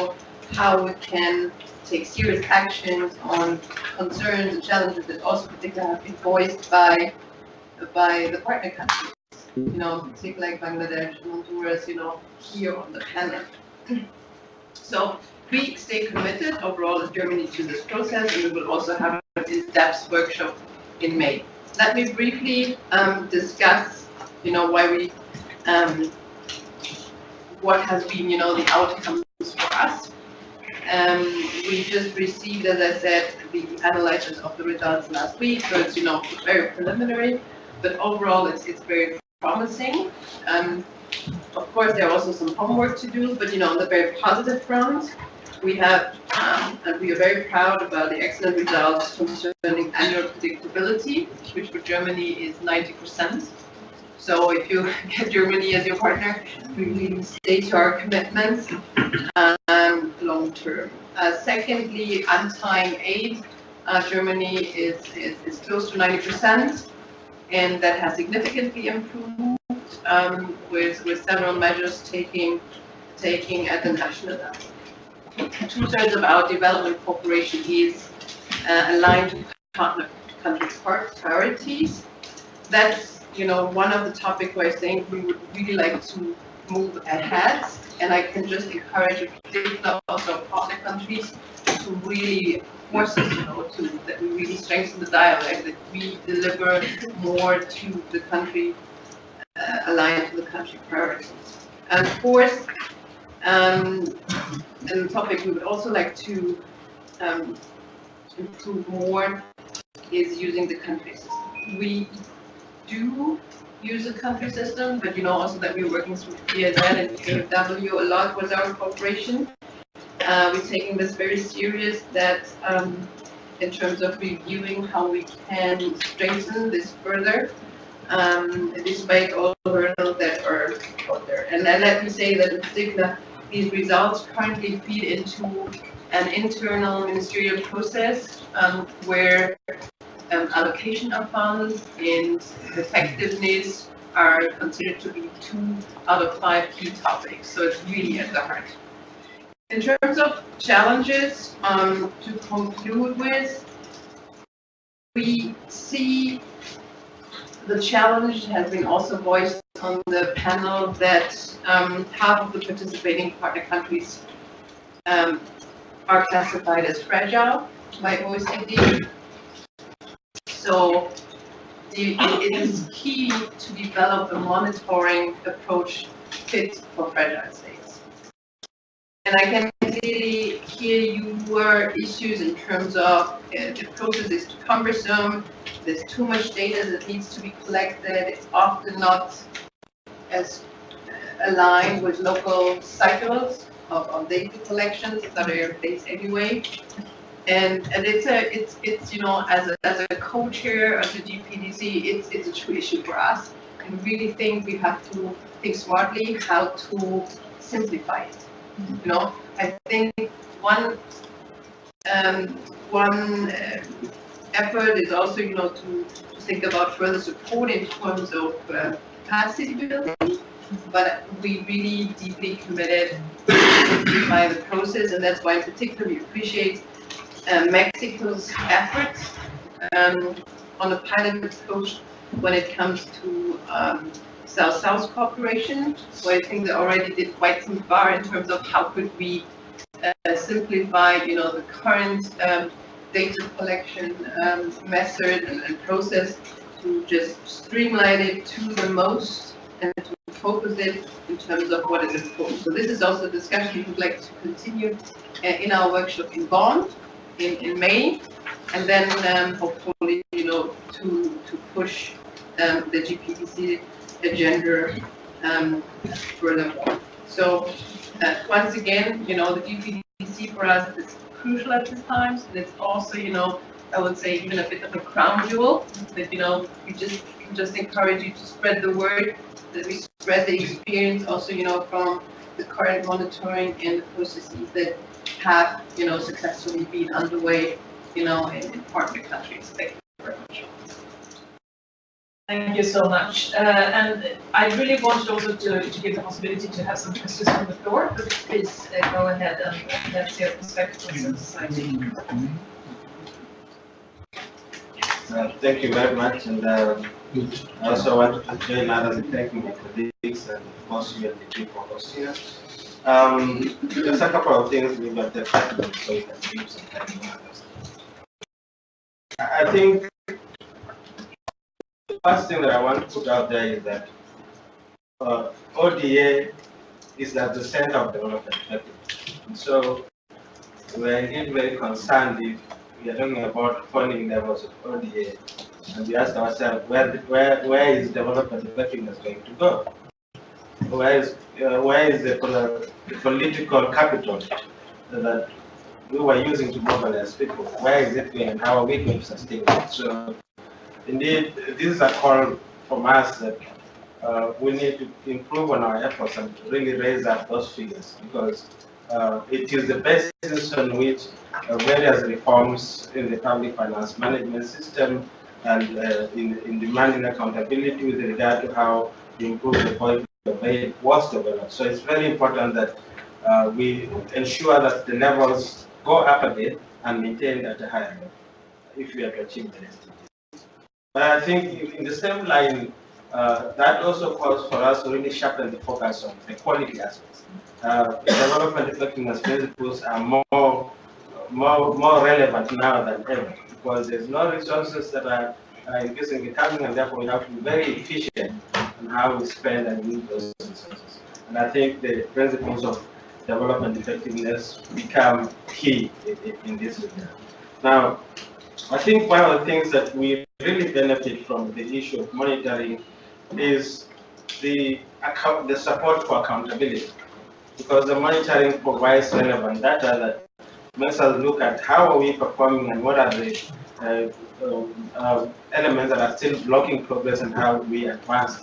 how we can take serious actions on concerns and challenges that also particularly have been voiced by the partner countries, particularly like Bangladesh and Honduras, here on the panel. So we stay committed overall as Germany to this process, and we will also have an in-depth workshop in May. Let me briefly discuss, why we, what has been, the outcomes for us. We just received, as I said, the analysis of the results last week, so it's, very preliminary, but overall it's very promising. Of course, there are also some homework to do, but, on the very positive front, we have, and we are very proud about the excellent results concerning annual predictability, which for Germany is 90%. So if you get Germany as your partner, we really stay to our commitments long term. Secondly, on-time aid, Germany is close to 90%, and that has significantly improved with several measures taking at the national level. 2/3 of our development cooperation is aligned to partner country priorities. That's one of the topics where I think we would really like to move ahead, and I can just encourage in particular also partner countries to really force us, that we really strengthen the dialogue, that we deliver more to the country, aligned to the country priorities. And fourth, and the topic we would also like to improve more is using the country system. We do use a country system, but also that we're working through PSL and KfW a lot with our cooperation. We're taking this very serious, that in terms of reviewing how we can strengthen this further, despite all the hurdles that are out there. And then let me say that in particular, these results currently feed into an internal ministerial process where allocation of funds and effectiveness are considered to be 2 out of 5 key topics. So it's really at the heart. In terms of challenges, to conclude with, we see the challenge has been also voiced on the panel that half of the participating partner countries are classified as fragile by OECD. So it is key to develop a monitoring approach fit for fragile states. And I can clearly hear your issues in terms of the process is too cumbersome, there's too much data that needs to be collected, it's often not as aligned with local cycles of data collections that are in place anyway. And it's as a co-chair of the GPDC, it's a true issue for us. And really think we have to think smartly how to simplify it. I think one effort is also to think about further support in terms of capacity building, but we really deeply committed to simplify the process, and that's why in particular we appreciate Mexico's efforts on a pilot approach when it comes to South-South cooperation. So I think they already did quite some far in terms of how could we simplify, the current data collection method and process to just streamline it to the most and to focus it in terms of what is important. So this is also a discussion we'd like to continue in our workshop in Bonn in May, and then hopefully to push the GPDC agenda furthermore. So once again, the GPDC for us is crucial at this time, and it's also I would say even a bit of a crown jewel that we just encourage you to spread the word, that we spread the experience also from the current monitoring and the processes that have successfully been underway in partner countries. Thank you very much. Thank you so much. And I really wanted also to give the possibility to have some questions from the floor, but please go ahead and let's hear perspectives from society. Thank you very much, and I also want to join others in thanking my colleagues and also your team for hosting us. There's a couple of things we got there so we can give some time to others. I think the first thing that I want to put out there is that ODA is at the center of development. So we're indeed very concerned if we are talking about funding levels of ODA, and we ask ourselves where is development effectiveness going to go? Where is the political capital that we were using to mobilize people? Where is it going, and how are we going to sustain it? So indeed, this is a call from us that we need to improve on our efforts and really raise up those figures, because it is the basis on which various reforms in the public finance management system and in demanding accountability with regard to how to improve the quality of aid was developed. So it's very important that we ensure that the levels go up again and maintained at a higher level if we are to achieve the SDGs. But I think in the same line, that also calls for us to really sharpen the focus on the quality aspects. Development effectiveness principles are more relevant now than ever because there's no resources that are increasingly coming, and therefore we have to be very efficient in how we spend and use those resources. And I think the principles of development effectiveness become key in this regard. Now, I think one of the things that we really benefit from the issue of monitoring is the support for accountability, because the monitoring provides relevant data that makes us look at how are we performing and what are the elements that are still blocking progress and how we advance.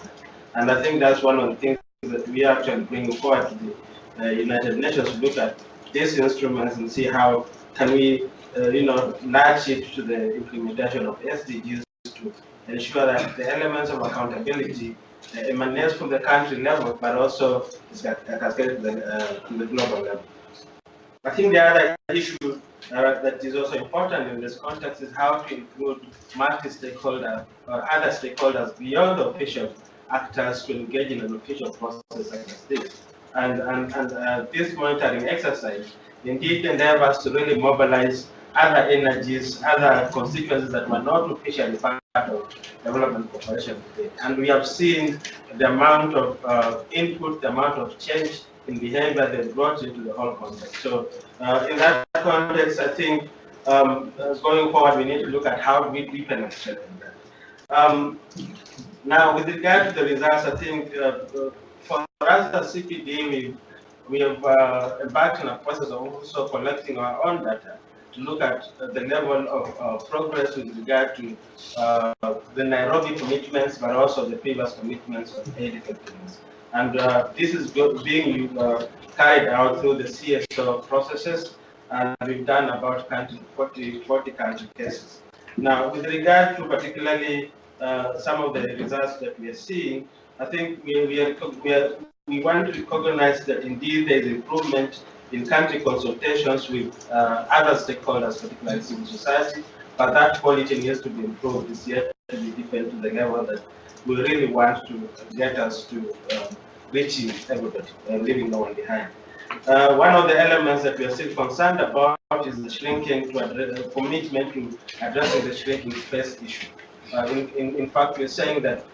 And I think that's one of the things that we are actually bringing forward to the United Nations to look at these instruments and see how can we, latch it to the implementation of SDGs to ensure that the elements of accountability emanates from the country level, but also is cascaded to the global level. I think the other issue that is also important in this context is how to include multi-stakeholder or other stakeholders beyond the official actors to engage in an official process such as this. And this monitoring exercise indeed endeavors to really mobilize other energies, other constituencies that were not officially part of development cooperation today. And we have seen the amount of input, the amount of change in behavior they brought into the whole context. So in that context, I think going forward, we need to look at how we deepen and strengthen that. Now, with regard to the results, I think for us as CPD, we have embarked on a process of also collecting our own data to look at the level of progress with regard to the Nairobi commitments, but also the previous commitments of aid effectiveness. And this is being carried out through the CSO processes, and we've done about 40 country cases. Now, with regard to particularly some of the results that we are seeing, I think we want to recognize that indeed there is improvement in country consultations with other stakeholders, particularly civil society, but that quality needs to be improved. It's yet to be deepened to the level that we really want to get us to reaching everybody and leaving no one behind. One of the elements that we are still concerned about is the shrinking to commitment to addressing the shrinking space issue. In fact, we're saying that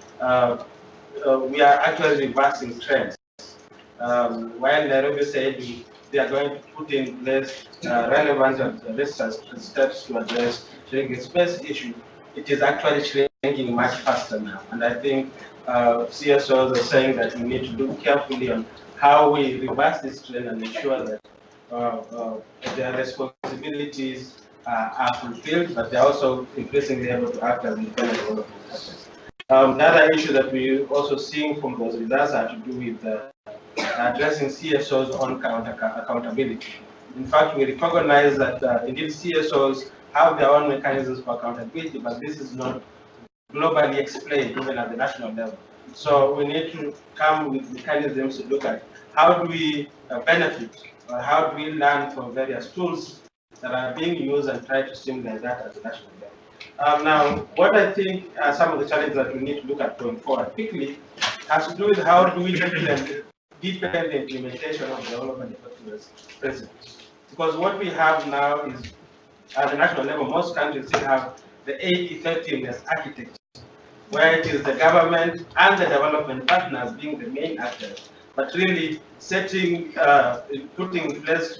we are actually reversing trends. While Nairobi said they are going to put in place relevant research steps to address shrinking space issue, it is actually shrinking much faster now. And I think CSOs are saying that we need to look carefully on how we reverse this trend and ensure that their responsibilities are fulfilled, but they're also increasingly able to act as independent development actors. The other issue that we're also seeing from those results are to do with addressing CSOs on accountability. In fact, we recognize that indeed CSOs have their own mechanisms for accountability, but this is not globally explained even at the national level. So we need to come with mechanisms to look at how do we benefit, or how do we learn from various tools that are being used and try to stimulate that at the national level. Now, what I think are some of the challenges that we need to look at going forward quickly has to do with how do we deepen the implementation of development effectiveness principles. Because what we have now is, at the national level, most countries still have the aid effectiveness architecture, where it is the government and the development partners being the main actors, but really setting, putting in place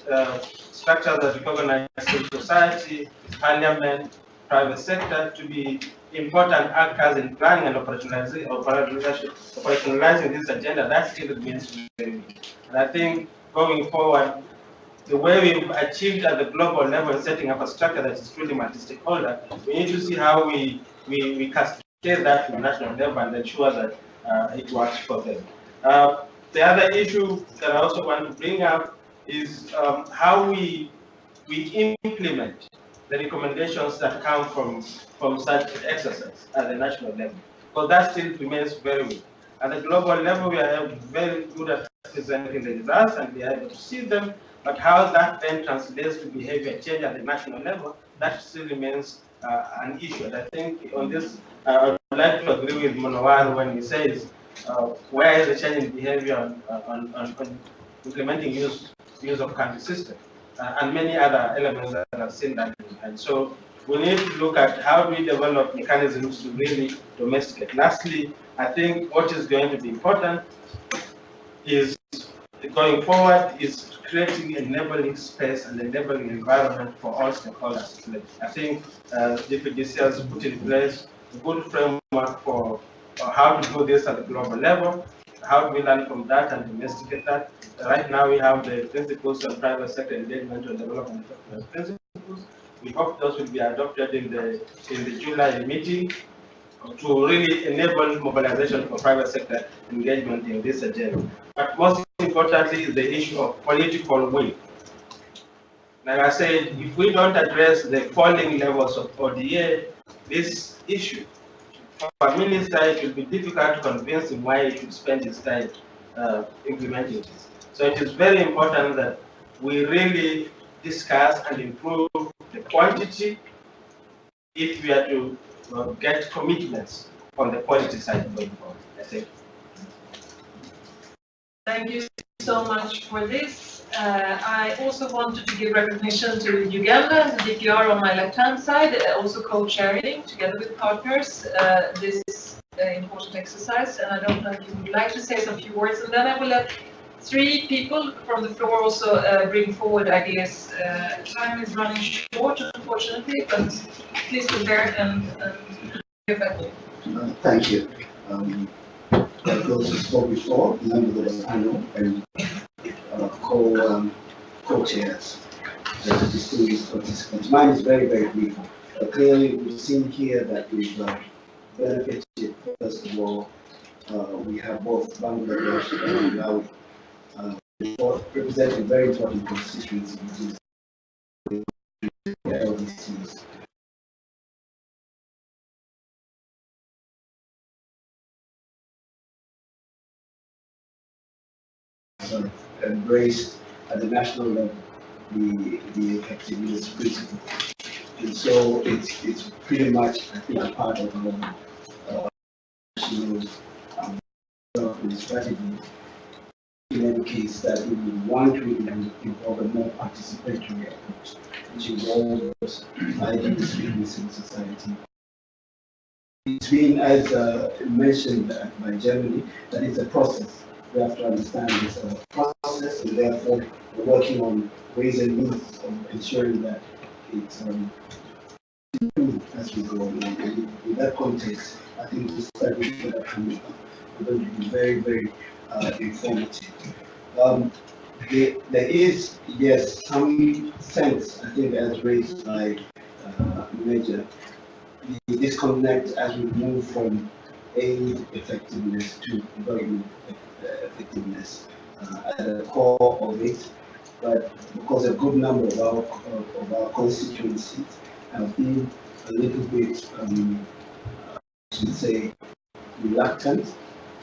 structures that recognize civil society, parliament, private sector to be important actors in planning and operationalizing this agenda. That still remains very weak. And I think going forward, the way we've achieved at the global level, setting up a structure that is truly multi-stakeholder, we need to see how we cascade that to the national level and ensure that it works for them. The other issue that I also want to bring up is how we we implement the recommendations that come from such exercise at the national level. Because that still remains very weak. At the global level, we are very good at presenting the results and we are able to see them, but how that then translates to behavior change at the national level, that still remains an issue. And I think on this, I would like to agree with Monowar when he says, where is the change in behavior on implementing use of country system and many other elements that have seen that. And so we need to look at how we develop mechanisms to really domesticate. Lastly, I think what is going to be important is going forward is creating enabling space and enabling environment for all stakeholders. I think the FDC has put in place a good framework for how to do this at the global level. How do we learn from that and domesticate that? Right now we have the principles on private sector engagement and development principles. We hope those will be adopted in the July meeting to really enable mobilization for private sector engagement in this agenda. But most importantly is the issue of political will. Like I said, if we don't address the falling levels of ODA, this issue, for a minister, it will be difficult to convince him why he should spend his time implementing this. So it is very important that we really discuss and improve the quantity if we are to get commitments on the quality side going forward. I think. Thank you so much for this. I also wanted to give recognition to Uganda, the DPR on my left-hand side, also co-chairing together with partners this important exercise. And I don't know if you would like to say some few words, and then I will let 3 people from the floor also bring forward ideas. Time is running short, unfortunately, but please be there and give back. Thank you. Like those who spoke before, members of the panel and co-chairs, the distinguished participants. Mine is very, very brief. Clearly, we've seen here that we've benefited. First of all, we have both Bangladesh and Malawi representing very important constituencies, which is the LDCs. Embraced at the national level the effectiveness principle, and so it's pretty much, I think, a part of our national development strategy. In any case, that we would want to involve a more participatory approach, which involves IDPs in society. It's been, as mentioned by Germany, that it's a process. We have to understand it's a process, and therefore we're working on ways and means of ensuring that it's improved as we go along. And in that context, I think the studies that are coming up are going to be very, very informative. There is, yes, some sense, I think, as raised by Major, the disconnect as we move from aid effectiveness to development effectiveness at the core of it, but because a good number of our constituencies have been a little bit, I should say, reluctant.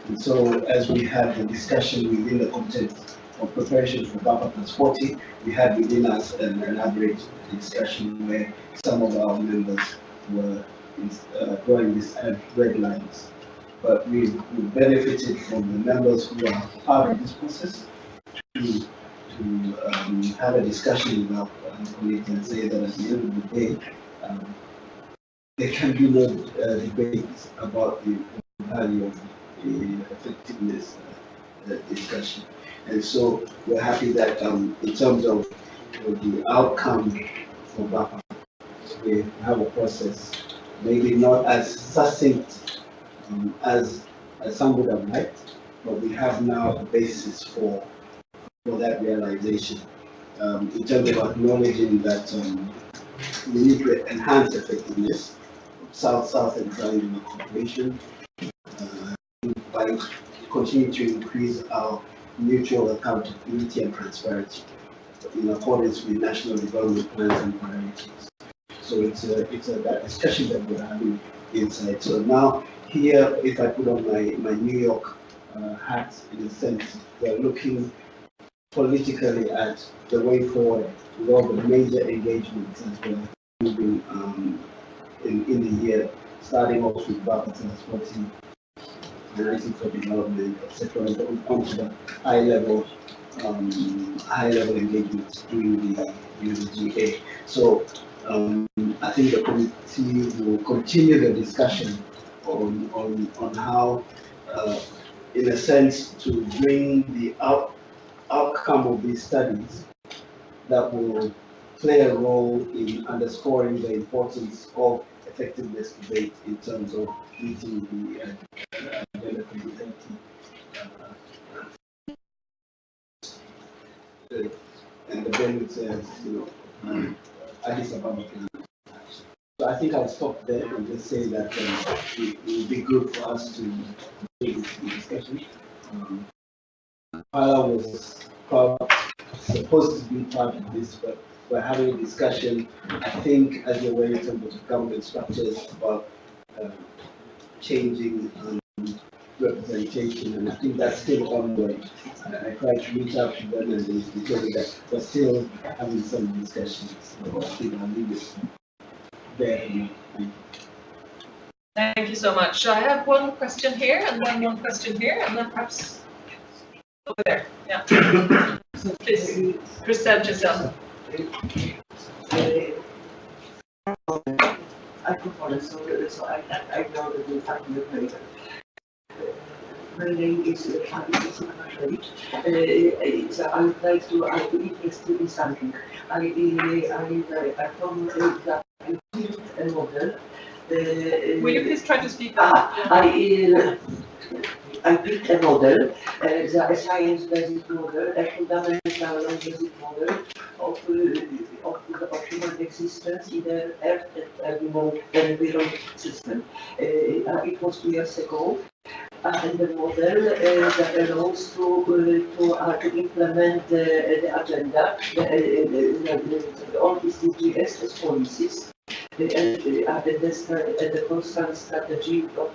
And so as we had the discussion within the context of preparation for BAPA plus 40, we had within us an elaborate discussion where some of our members were drawing these red lines. But we benefited from the members who are part of this process to have a discussion about it and say that at the end of the day, there can be no debate about the value of the effectiveness discussion. And so we're happy that in terms of the outcome for BAPA, we have a process, maybe not as succinct as some would have liked, but we have now a basis for that realization. In terms of acknowledging that we need to enhance effectiveness of South-South and triangular cooperation by continuing to increase our mutual accountability and transparency. in accordance with national development plans and priorities. So it's that discussion that we're having inside. So now here, if I put on my New York hat, in a sense, we're looking politically at the way forward with all the major engagements as we're moving in the year, starting off with Baba transporting, financing for development, etc. And then we come to the high level engagements during the UNGA. So I think the committee will continue the discussion on how, in a sense, to bring the outcome of these studies that will play a role in underscoring the importance of effectiveness debate in terms of meeting the Agenda 2030 and the benefits, Addis Ababa plan. So I think I'll stop there and just say that it would be good for us to take the discussion. Paula was supposed to be part of this, but we're having a discussion, I think, as a way in terms of government structures about changing representation, and I think that's still ongoing. I tried to reach out to them and they told me that we're still having some discussions. So I think I'll leave it there. Thank you so much. So I have one question here, and then one question here, and then perhaps over there. Yeah. So please present yourself. I propose, so I know that you have your paper. My name is Addis. So I would like to, I'm interested in something. I built a model. Will you please try to speak up? I built a model, a science-based model, a fundamental non-basic model of human existence in the Earth and environment system. It was 2 years ago. And the model that allows to implement the agenda, all these SDGs as policies, and the constant strategy of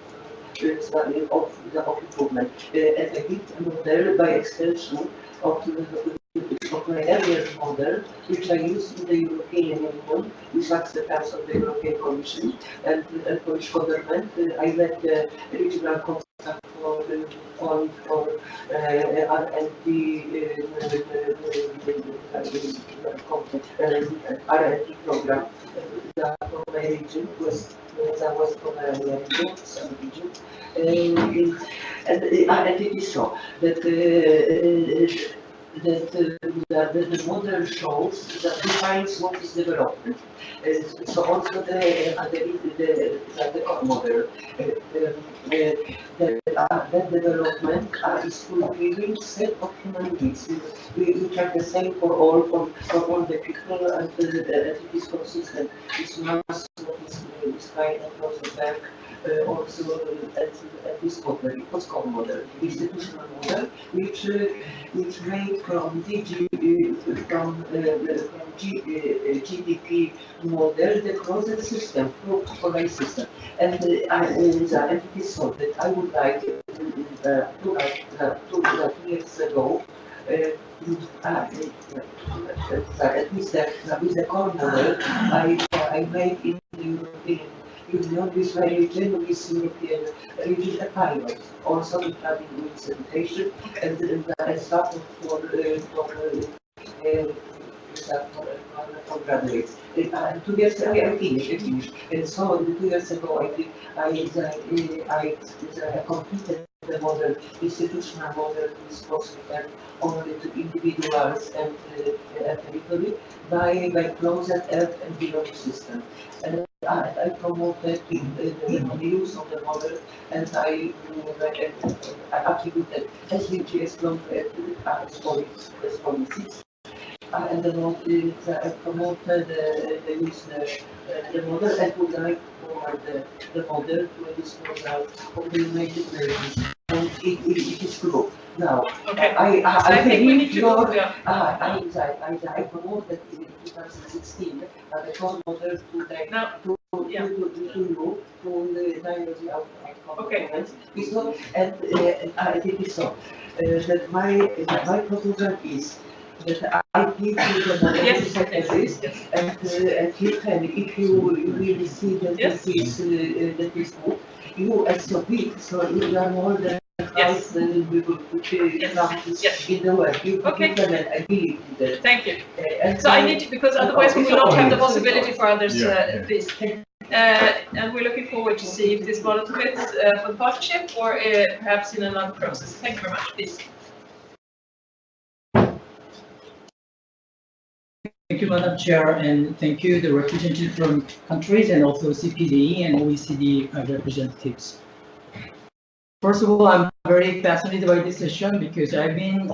improvement. And I did a model by extension of my earlier model, which I used in the European Union with acceptance of the European Commission and Polish government. I led the regional contact for R&D program for my region, that was from my region, some region. And it is so that the model shows that defines what is development. So also the core model, that development is fulfilling set of human needs, which are the same for all the people, and it is consistent. It's not what is kind of Rosenberg. Also at this model, it was core model, institutional model, which made from GDP model the closed system, full system, and it is so that I would like 2 years ago. At least with the core model I made in the European Union with my region, with European region a pilot, also with education and started for graduates. 2 years ago, I finished. And so 2 years ago, I completed the model, institutional model, is possible only to individuals and territory by closed earth and below system. And I promoted the use of the model, and I attributed SDGs as policies. And the model, I promoted the use the model and would like for the model to a disposal of the United Nations. And it is true Now, Okay. I think we need believe to your, go, yeah. I promote that in 2016, the cross-border to the, Now, to yeah. you, to the dialogue of Okay. comments. It's not, and I think it's so. That my proposal is that I give you the model Yes. to exist, Yes. and you can, if you really see that Yes. that is good, you are so big, so you are more than Yes. we will put Yes. in the work. You Okay. implement, I believe in that. Thank you. And So I need to, because otherwise we will not have the possibility for others, Yeah. please. And we're looking forward to see if this model fits for the partnership or perhaps in another process. Thank you very much, please. Thank you, Madam Chair, and thank you, the representatives from countries and also CPD and OECD representatives. First of all, I'm very fascinated by this session because I've been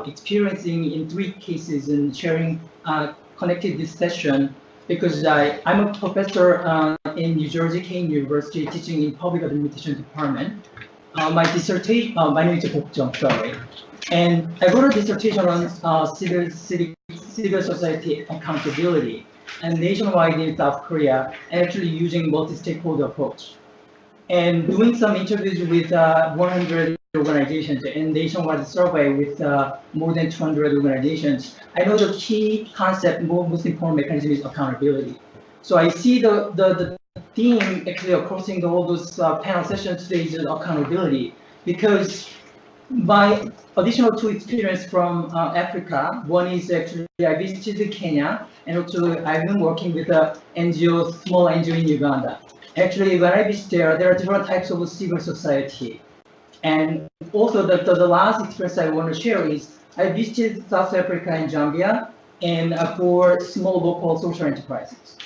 experiencing in 3 cases and sharing connected this session because I'm a professor in New Jersey King University teaching in public administration department. My dissertation, my name is Bokjong, sorry. And I wrote a dissertation on civil society accountability and nationwide in South Korea, and actually using multi-stakeholder approach. And doing some interviews with 100 organizations and nationwide survey with more than 200 organizations, I know the key concept, most important mechanism is accountability. So I see the theme actually across all those panel sessions today is accountability, because my additional 2 experience from Africa, one is actually I visited Kenya, and also I've been working with a NGO, small NGO in Uganda. Actually, when I visit there are different types of civil society. And also the last experience I want to share is I visited South Africa and Zambia and for small local social enterprises.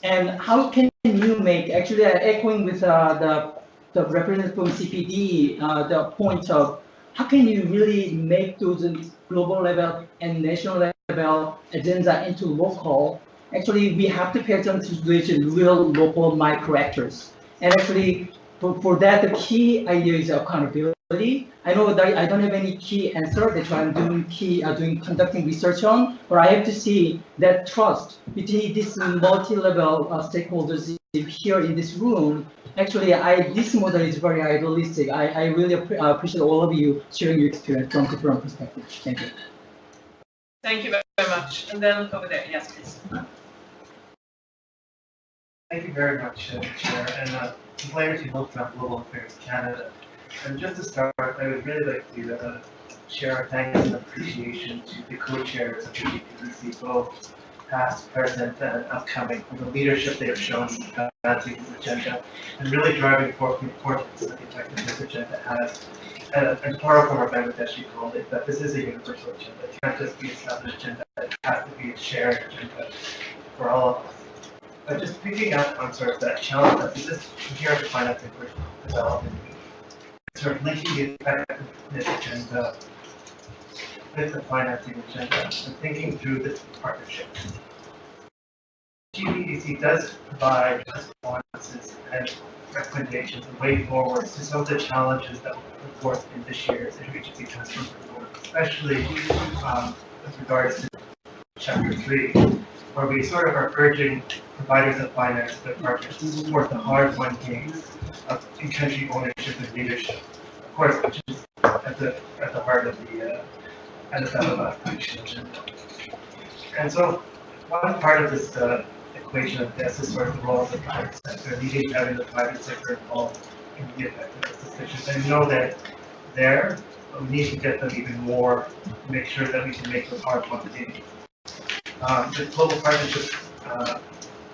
And how can you make, actually echoing with the representative from CPD, the point of how can you really make those global level and national level agenda into local? Actually, we have to pay attention to these real local micro actors. And actually, for that, the key idea is accountability. I know that I don't have any key answer. That's why I'm doing conducting research on. But I have to see that trust between these multi-level stakeholders here in this room. Actually, this model is very idealistic. I really appreciate all of you sharing your experience from different perspectives. Thank you. Thank you very much. And then over there, yes, please. Thank you very much, Chair, and Blair to look from Global Affairs Canada. And just to start, I would really like to share our thanks and appreciation to the co-chairs of the GPDC, both past, present, and upcoming, for the leadership they have shown in advancing this agenda and really driving forth the importance that the effect this agenda has. And Taro from our Bangladeshi called it that this is a universal agenda. It can't just be a established agenda, it has to be a shared agenda for all of us. But just picking up on sort of that challenge that exists here at the financing for development, sort of linking the effectiveness agenda with the financing agenda and thinking through this partnership. GPDC does provide responses and recommendations and way forwards to some of the challenges that were put forth in this year's interagency transfer report, especially with regards to Chapter 3, where we sort of are urging providers of finance to their partners to support the hard-won gains of in-country ownership and leadership, of course, which is at the heart of the Addis Ababa action agenda. And so, one part of this equation of this is sort of the role of the private sector, needing having the private sector involved in the effectiveness decisions. And know that there, we need to get them even more to make sure that we can make those hard-won gains. The global partnership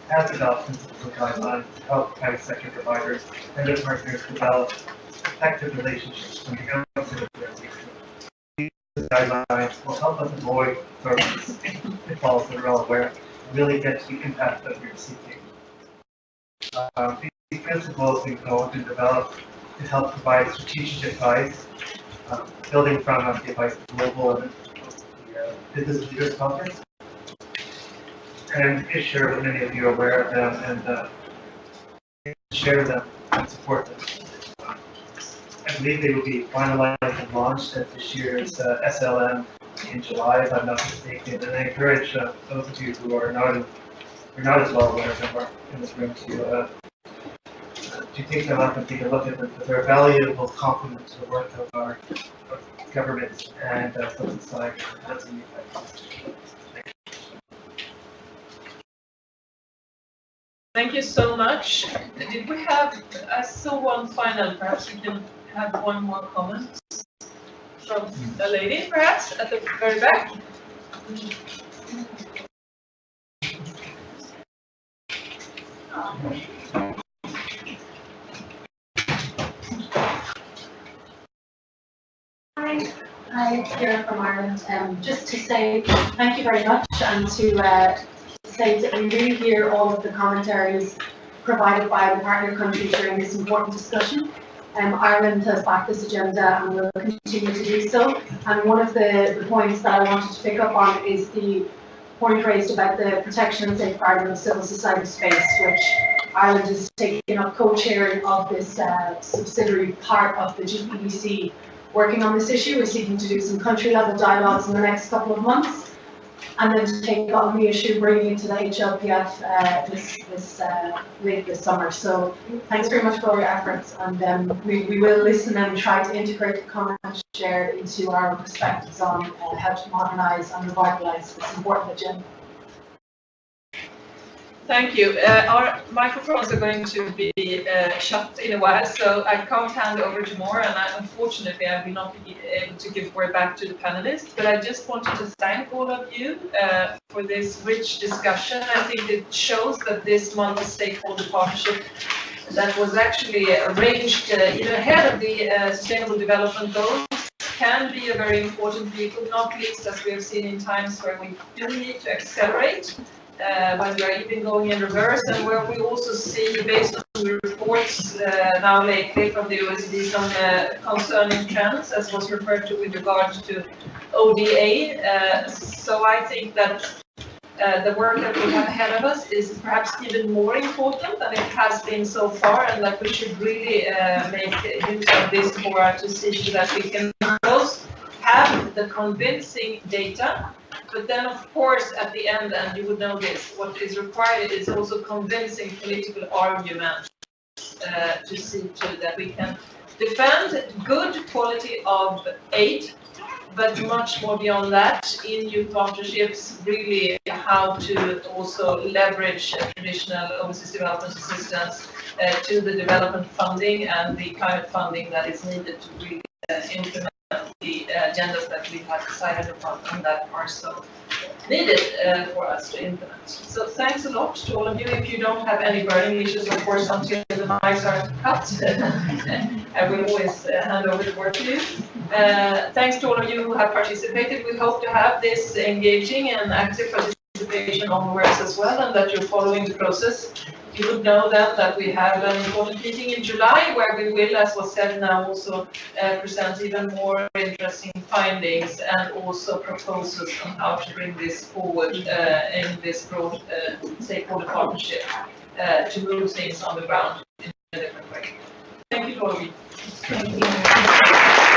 has developed principles and guidelines to help private sector providers and their partners develop effective relationships from the outset of their engagement. These guidelines will help us avoid sort of pitfalls that we're all aware of and really get to the impact that we're seeking. These principles we go to develop to help provide strategic advice, building from the advice of global and the business leaders conference. And make sure that many of you are aware of them and share them and support them. I believe they will be finalized and launched at this year's SLM in July, if I'm not mistaken. And I encourage those of you who are not as well aware of them or in this room to take them up and take a look at them, because they're a valuable complement to the work of our government and civil society. That's a new fact. Thank you so much. Did we have, I saw one final, perhaps we can have one more comment from the lady, perhaps, at the very back. Hi, Kira from Ireland. Just to say thank you very much, and to say that we really hear all of the commentaries provided by the partner countries during this important discussion. Ireland has backed this agenda and will continue to do so. And one of the points that I wanted to pick up on is the point raised about the protection and safeguarding of civil society space, which Ireland is taking up co-chairing of this subsidiary part of the GPEC working on this issue. We're seeking to do some country-level dialogues in the next couple of months, and then to take on the issue, bringing it to the HLPF late this summer. So thanks very much for all your efforts, and we will listen and try to integrate the comments shared into our perspectives on how to modernise and revitalise this important agenda. Thank you. Our microphones are going to be shut in a while, so I can't hand over to more, and unfortunately I will not be able to give word back to the panelists, but I just wanted to thank all of you for this rich discussion. I think it shows that this multi-stakeholder partnership that was actually arranged even ahead of the Sustainable Development Goals can be a very important vehicle, not least as we have seen in times where we do need to accelerate. When we are even going in reverse, and where we also see, based on the reports now lately from the OECD, some concerning trends, as was referred to with regards to ODA. So I think that the work that we have ahead of us is perhaps even more important than it has been so far, and that we should really make use of this fora to see that we can both have the convincing data. But then, of course, at the end, and you would know this, what is required is also convincing political arguments to see to that we can defend good quality of aid, but much more beyond that, in new partnerships, really how to also leverage traditional overseas development assistance to the development funding and the climate funding that is needed to really implement the agendas that we have decided upon and that are so needed for us to implement. So thanks a lot to all of you. If you don't have any burning issues, of course, until the mics are cut, I will always hand over the word to you. Thanks to all of you who have participated. We hope to have this engaging and active participation onwards as well, and that you're following the process. You would know then that we have an important meeting in July where we will, as was said now, also present even more interesting findings and also proposals on how to bring this forward in this broad stakeholder partnership to move things on the ground in a different way. Thank you to all of you. Thank you.